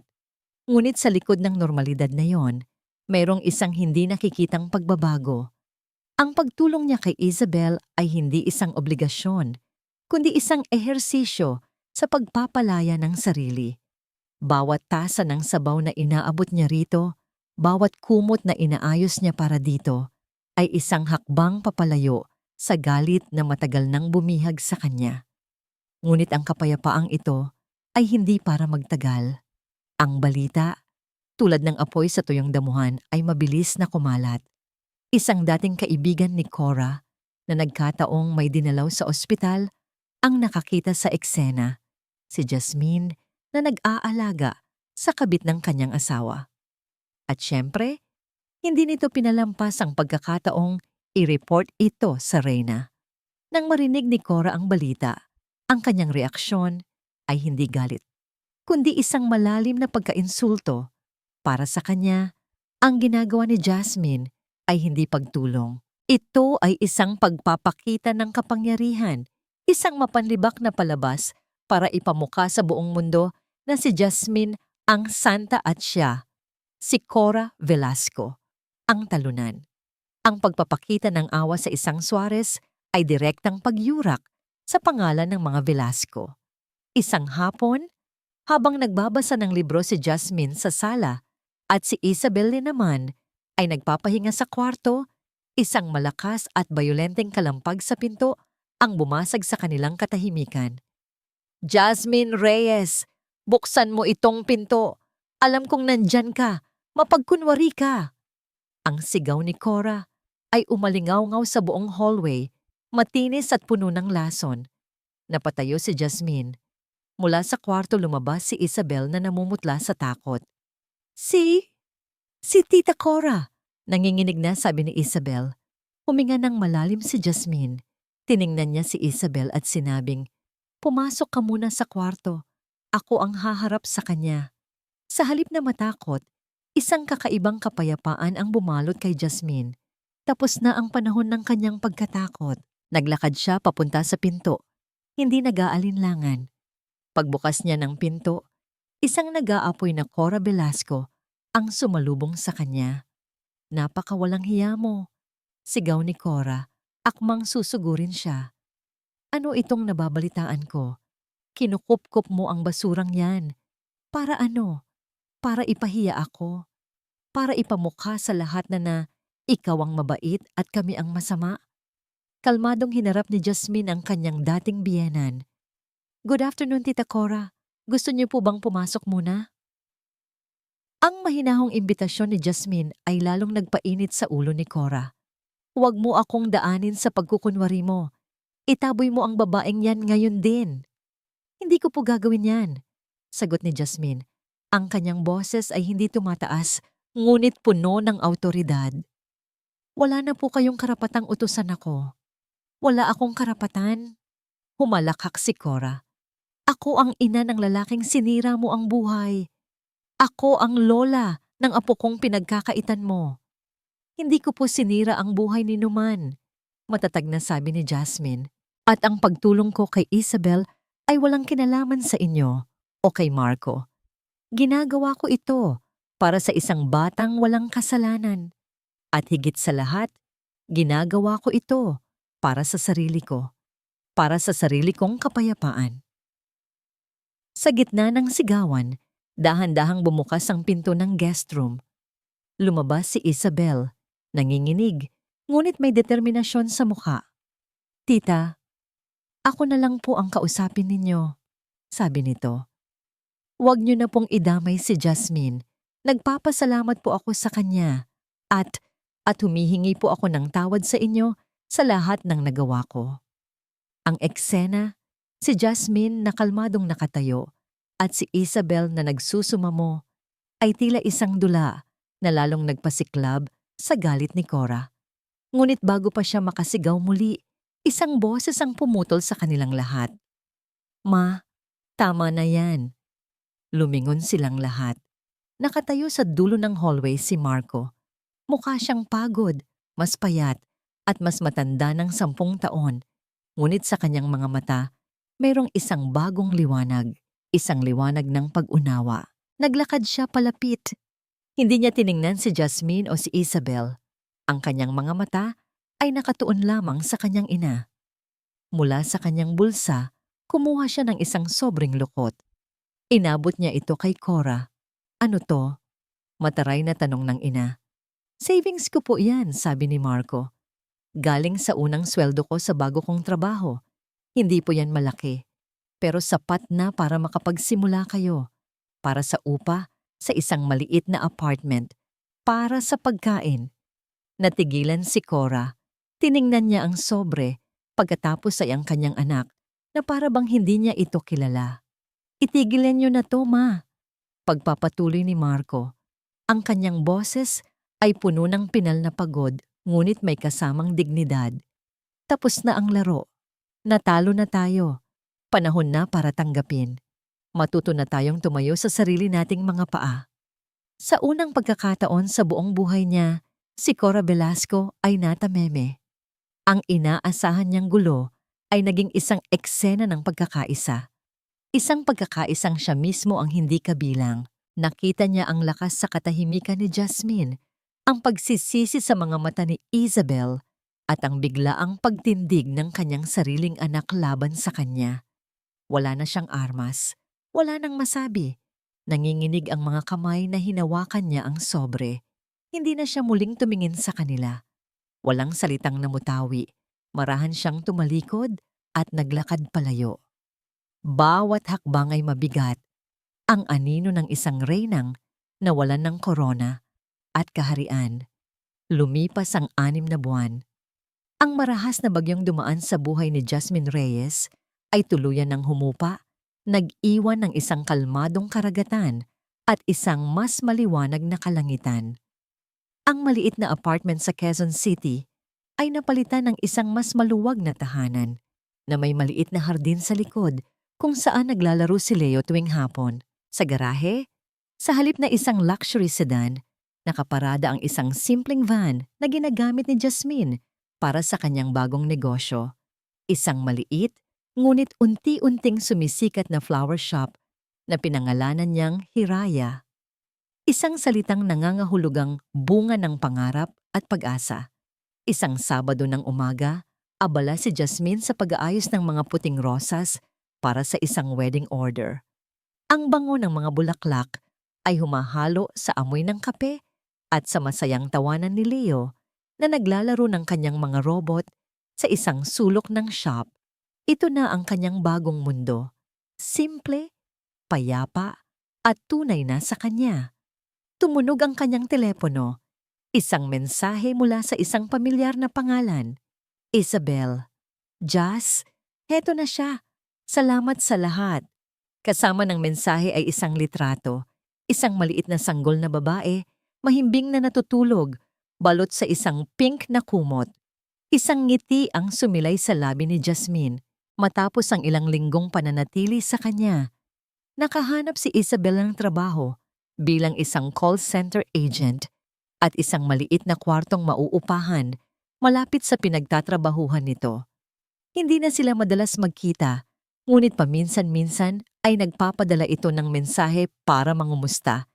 Ngunit sa likod ng normalidad na yon, mayroong isang hindi nakikitang pagbabago. Ang pagtulong niya kay Isabel ay hindi isang obligasyon, kundi isang ehersisyo sa pagpapalaya ng sarili. Bawat tasa ng sabaw na inaabot niya rito, bawat kumot na inaayos niya para dito, ay isang hakbang papalayo sa galit na matagal nang bumihag sa kanya. Ngunit ang kapayapaang ito ay hindi para magtagal. Ang balita, tulad ng apoy sa tuyong damuhan, ay mabilis na kumalat. Isang dating kaibigan ni Cora na nagkataong may dinalaw sa ospital ang nakakita sa eksena, si Jasmine na nag-aalaga sa kabit ng kanyang asawa. At syempre, hindi nito pinalampas ang pagkakataong i-report ito sa Reyna. Nang marinig ni Cora ang balita, ang kanyang reaksyon ay hindi galit, kundi isang malalim na pagkainsulto. Para sa kanya, ang ginagawa ni Jasmine ay hindi pagtulong. Ito ay isang pagpapakita ng kapangyarihan, isang mapanlibak na palabas para ipamukha sa buong mundo na si Jasmine ang santa at siya, si Cora Velasco, ang talunan. Ang pagpapakita ng awa sa isang Suarez ay direktang pagyurak sa pangalan ng mga Velasco. Isang hapon, habang nagbabasa ng libro si Jasmine sa sala at si Isabel naman ay nagpapahinga sa kwarto, isang malakas at bayolenteng kalampag sa pinto ang bumasag sa kanilang katahimikan. Jasmine Reyes, buksan mo itong pinto. Alam kong nandyan ka. Mapagkunwari ka. Ang sigaw ni Cora ay umalingaw-ngaw sa buong hallway, matinis at puno ng lason. Napatayo si Jasmine. Mula sa kwarto lumabas si Isabel na namumutla sa takot. Si Tita Cora, nanginginig na sabi ni Isabel. Huminga ng malalim si Jasmine. Tiningnan niya si Isabel at sinabing, "Pumasok ka muna sa kwarto. Ako ang haharap sa kanya." Sa halip na matakot, isang kakaibang kapayapaan ang bumalot kay Jasmine. Tapos na ang panahon ng kanyang pagkatakot. Naglakad siya papunta sa pinto. Hindi nag-aalinlangan. Pagbukas niya ng pinto, isang nag-aapoy na Cora Velasco ang sumalubong sa kanya. "Napakawalang hiya mo," sigaw ni Cora, akmang susugurin siya. "Ano itong nababalitaan ko? Kinukup-kup mo ang basurang yan. Para ano? Para ipahiya ako? Para ipamukha sa lahat na ikaw ang mabait at kami ang masama?" Kalmadong hinarap ni Jasmine ang kanyang dating biyenan. "Good afternoon, Tita Cora. Gusto niyo po bang pumasok muna?" Ang mahinahong imbitasyon ni Jasmine ay lalong nagpainit sa ulo ni Cora. "Huwag mo akong daanin sa pagkukunwari mo. Itaboy mo ang babaeng yan ngayon din." "Hindi ko po gagawin yan," sagot ni Jasmine. Ang kanyang boses ay hindi tumataas, ngunit puno ng awtoridad. "Wala na po kayong karapatang utusan ako." "Wala akong karapatan?" Humalakhak si Cora. "Ako ang ina ng lalaking sinira mo ang buhay. Ako ang lola ng apo kong pinagkakaitan mo. Hindi ko po sinira ang buhay ni Numan," matatag na sabi ni Jasmine. "At ang pagtulong ko kay Isabel ay walang kinalaman sa inyo o kay Marco. Ginagawa ko ito para sa isang batang walang kasalanan. At higit sa lahat, ginagawa ko ito para sa sarili ko, para sa sarili kong kapayapaan." Sa gitna ng sigawan, Dahan-dahang bumukas ang pinto ng guest room. Lumabas si Isabel, nanginginig, ngunit may determinasyon sa mukha. "Tita, ako na lang po ang kausapin ninyo," sabi nito. "Huwag niyo na pong idamay si Jasmine. Nagpapasalamat po ako sa kanya at humihingi po ako ng tawad sa inyo sa lahat ng nagawa ko." Ang eksena, si Jasmine na kalmadong nakatayo at si Isabel na nagsusumamo ay tila isang dula na lalong nagpasiklab sa galit ni Cora. Ngunit bago pa siya makasigaw muli, isang boses ang pumutol sa kanilang lahat. "Ma, tama na yan." Lumingon silang lahat. Nakatayo sa dulo ng hallway si Marco. Mukha siyang pagod, mas payat, at mas matanda ng 10 taon. Ngunit sa kanyang mga mata, mayroong isang bagong liwanag, isang liwanag ng pag-unawa. Naglakad siya palapit. Hindi niya tiningnan si Jasmine o si Isabel. Ang kanyang mga mata ay nakatuon lamang sa kanyang ina. Mula sa kanyang bulsa, kumuha siya ng isang sobrang lukot. Inabot niya ito kay Cora. "Ano to?" Mataray na tanong ng ina. "Savings ko po yan," sabi ni Marco. "Galing sa unang sweldo ko sa bago kong trabaho. Hindi po yan malaki, pero sapat na para makapagsimula kayo. Para sa upa, sa isang maliit na apartment, para sa pagkain." Natigilan si Cora. Tiningnan niya ang sobre, pagkatapos ay ang kanyang anak, na para bang hindi niya ito kilala. "Itigilan niyo na to, ma." Pagpapatuloy ni Marco. Ang kanyang boses ay puno ng pinal na pagod, ngunit may kasamang dignidad. "Tapos na ang laro. Natalo na tayo. Panahon na para tanggapin. Matuto na tayong tumayo sa sarili nating mga paa." Sa unang pagkakataon sa buong buhay niya, si Cora Velasco ay natameme. Ang inaasahan niyang gulo ay naging isang eksena ng pagkakaisa. Isang pagkakaisang siya mismo ang hindi kabilang. Nakita niya ang lakas sa katahimikan ni Jasmine, ang pagsisisi sa mga mata ni Isabel, at ang biglaang pagtindig ng kanyang sariling anak laban sa kanya. Wala na siyang armas. Wala nang masabi. Nanginginig ang mga kamay na hinawakan niya ang sobre. Hindi na siya muling tumingin sa kanila. Walang salitang namutawi. Marahan siyang tumalikod at naglakad palayo. Bawat hakbang ay mabigat. Ang anino ng isang reynang nawalan ng korona at kaharian. Lumipas ang 6 na buwan. Ang marahas na bagyong dumaan sa buhay ni Jasmine Reyes ay tuluyan ng humupa, nag-iwan ng isang kalmadong karagatan at isang mas maliwanag na kalangitan. Ang maliit na apartment sa Quezon City ay napalitan ng isang mas maluwag na tahanan na may maliit na hardin sa likod kung saan naglalaro si Leo tuwing hapon. Sa garahe, sa halip na isang luxury sedan, nakaparada ang isang simpleng van na ginagamit ni Jasmine para sa kanyang bagong negosyo. Isang maliit, ngunit unti-unting sumisikat na flower shop na pinangalanan niyang Hiraya. Isang salitang nangangahulugang bunga ng pangarap at pag-asa. Isang Sabado ng umaga, abala si Jasmine sa pag-aayos ng mga puting rosas para sa isang wedding order. Ang bango ng mga bulaklak ay humahalo sa amoy ng kape at sa masayang tawanan ni Leo na naglalaro ng kanyang mga robot sa isang sulok ng shop. Ito na ang kanyang bagong mundo. Simple, payapa, at tunay na sa kanya. Tumunog ang kanyang telepono. Isang mensahe mula sa isang pamilyar na pangalan. "Isabel." "Jas, heto na siya. Salamat sa lahat." Kasama ng mensahe ay isang litrato. Isang maliit na sanggol na babae, mahimbing na natutulog, balot sa isang pink na kumot. Isang ngiti ang sumilay sa labi ni Jasmine matapos ang ilang linggong pananatili sa kanya. Nakahanap si Isabel ng trabaho bilang isang call center agent at isang maliit na kwartong mauupahan malapit sa pinagtatrabahuhan nito. Hindi na sila madalas magkita, ngunit paminsan-minsan ay nagpapadala ito ng mensahe para mangumusta.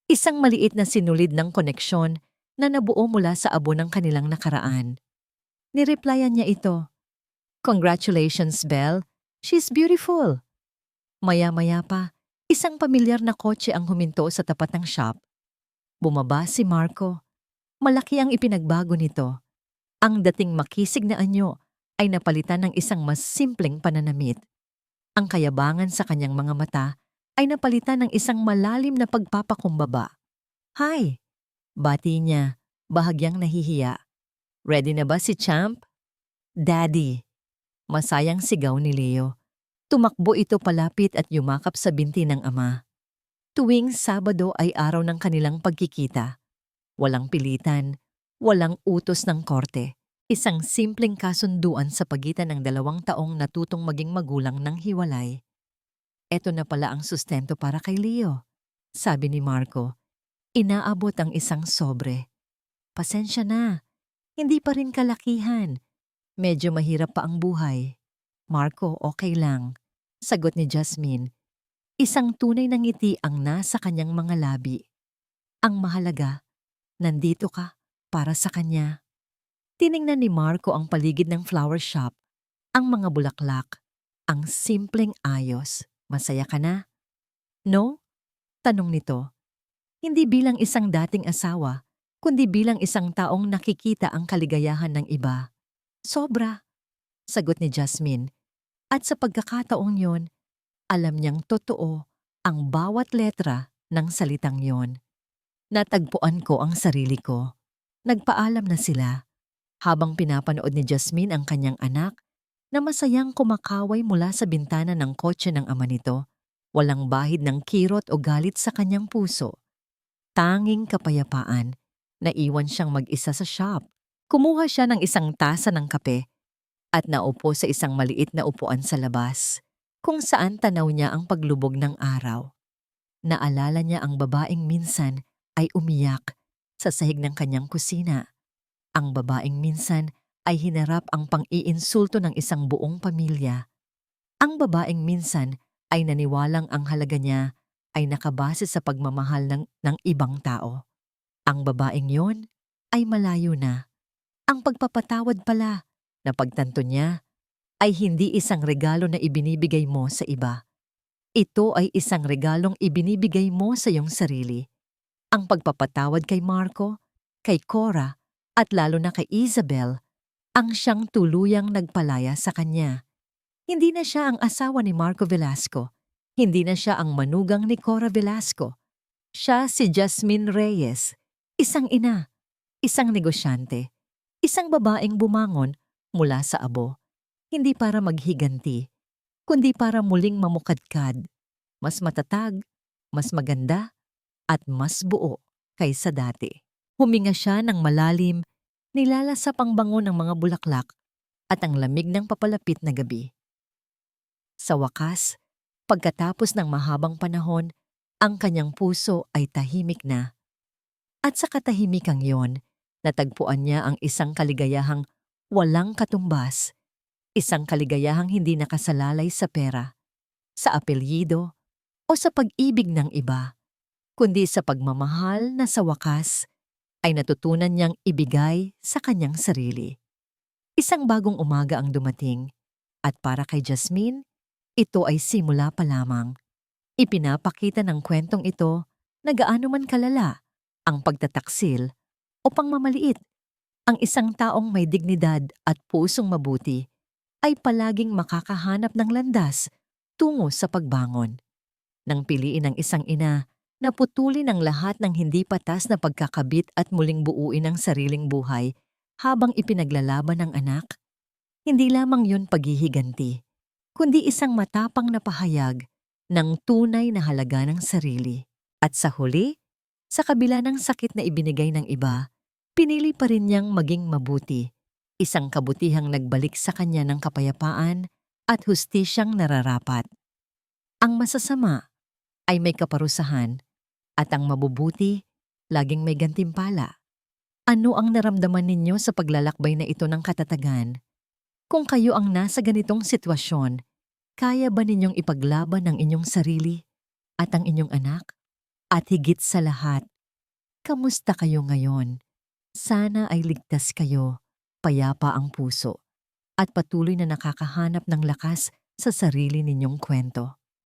Isang maliit na sinulid ng koneksyon na nabuo mula sa abo ng kanilang nakaraan. Nireplyan niya ito. "Congratulations, Belle. She's beautiful." Maya-maya pa, Isang pamilyar na kotse ang huminto sa tapat ng shop. Bumaba si Marco. Malaki ang ipinagbago nito. Ang dating makisig na anyo ay napalitan ng isang mas simpleng pananamit. Ang kayabangan sa kanyang mga mata ay napalitan ng isang malalim na pagpapakumbaba. "Hi!" Bati niya, bahagyang nahihiya. "Ready na ba si Champ?" "Daddy!" Masayang sigaw ni Leo. Tumakbo ito palapit at yumakap sa binti ng ama. Tuwing Sabado ay araw ng kanilang pagkikita. Walang pilitan, walang utos ng korte. Isang simpleng kasunduan sa pagitan ng 2 taong natutong maging magulang ng hiwalay. "Eto na pala ang sustento para kay Leo," sabi ni Marco. Inaabot ang isang sobre. "Pasensya na, hindi pa rin kalakihan. Medyo mahirap pa ang buhay." "Marco, okay lang," sagot ni Jasmine. Isang tunay na ngiti ang nasa kanyang mga labi. Ang mahalaga, nandito ka para sa kanya. Tiningnan ni Marco ang paligid ng flower shop, ang mga bulaklak, ang simpleng ayos. "Masaya ka na?" "No?" tanong nito. Hindi bilang isang dating asawa, kundi bilang isang taong nakikita ang kaligayahan ng iba. "Sobra," sagot ni Jasmine. At sa pagkakataong yon, alam niyang totoo ang bawat letra ng salitang yon. Natagpuan ko ang sarili ko. Nagpaalam na sila, habang pinapanood ni Jasmine ang kanyang anak na masayang kumakaway mula sa bintana ng kotse ng ama nito. Walang bahid ng kirot o galit sa kanyang puso. Tanging kapayapaan. Naiwan siyang mag-isa sa shop. Kumuha siya ng isang tasa ng kape at naupo sa isang maliit na upuan sa labas, kung saan tanaw niya ang paglubog ng araw. Naalala niya ang babaeng minsan ay umiyak sa sahig ng kanyang kusina. Ang babaeng minsan ay hinarap ang pang-iinsulto ng isang buong pamilya. Ang babaeng minsan ay naniwalang ang halaga niya ay nakabase sa pagmamahal ng ibang tao. Ang babaeng yon ay malayo na. Ang pagpapatawad pala na pagtanto niya ay hindi isang regalo na ibinibigay mo sa iba. Ito ay isang regalong ibinibigay mo sa iyong sarili. Ang pagpapatawad kay Marco, kay Cora, at lalo na kay Isabel, ang siyang tuluyang nagpalaya sa kanya. Hindi na siya ang asawa ni Marco Velasco. Hindi na siya ang manugang ni Cora Velasco. Siya si Jasmine Reyes, isang ina, isang negosyante, isang babaeng bumangon mula sa abo. Hindi para maghiganti, kundi para muling mamukadkad, mas matatag, mas maganda, at mas buo kaysa dati. Huminga siya ng malalim, nilalasap ang bango ng mga bulaklak at ang lamig ng papalapit na gabi. Sa wakas, pagkatapos ng mahabang panahon, ang kanyang puso ay tahimik na. At sa katahimikang yon, natagpuan niya ang isang kaligayahang walang katumbas, isang kaligayahang hindi nakasalalay sa pera, sa apelyido, o sa pag-ibig ng iba, kundi sa pagmamahal na sa wakas ay natutunan niyang ibigay sa kanyang sarili. Isang bagong umaga ang dumating, at para kay Jasmine, ito ay simula pa lamang. Ipinapakita ng kwentong ito na gaano man kalala ang pagtataksil o pangmamaliit. Ang isang taong may dignidad at pusong mabuti ay palaging makakahanap ng landas tungo sa pagbangon. Nang piliin ng isang ina na putulin ang lahat ng hindi patas na pagkakabit at muling buuin ang sariling buhay habang ipinaglalaban ng anak, hindi lamang yun paghihiganti, kundi isang matapang na pahayag ng tunay na halaga ng sarili. At sa huli, sa kabila ng sakit na ibinigay ng iba, pinili pa rin niyang maging mabuti, isang kabutihang nagbalik sa kanya ng kapayapaan at hustisyang nararapat. Ang masasama ay may kaparusahan at ang mabubuti laging may gantimpala. Ano ang naramdaman ninyo sa paglalakbay na ito ng katatagan? Kung kayo ang nasa ganitong sitwasyon, kaya ba ninyong ipaglaban ang inyong sarili at ang inyong anak? At higit sa lahat, kamusta kayo ngayon? Sana ay ligtas kayo, payapa ang puso, at patuloy na nakakahanap ng lakas sa sarili ninyong kwento.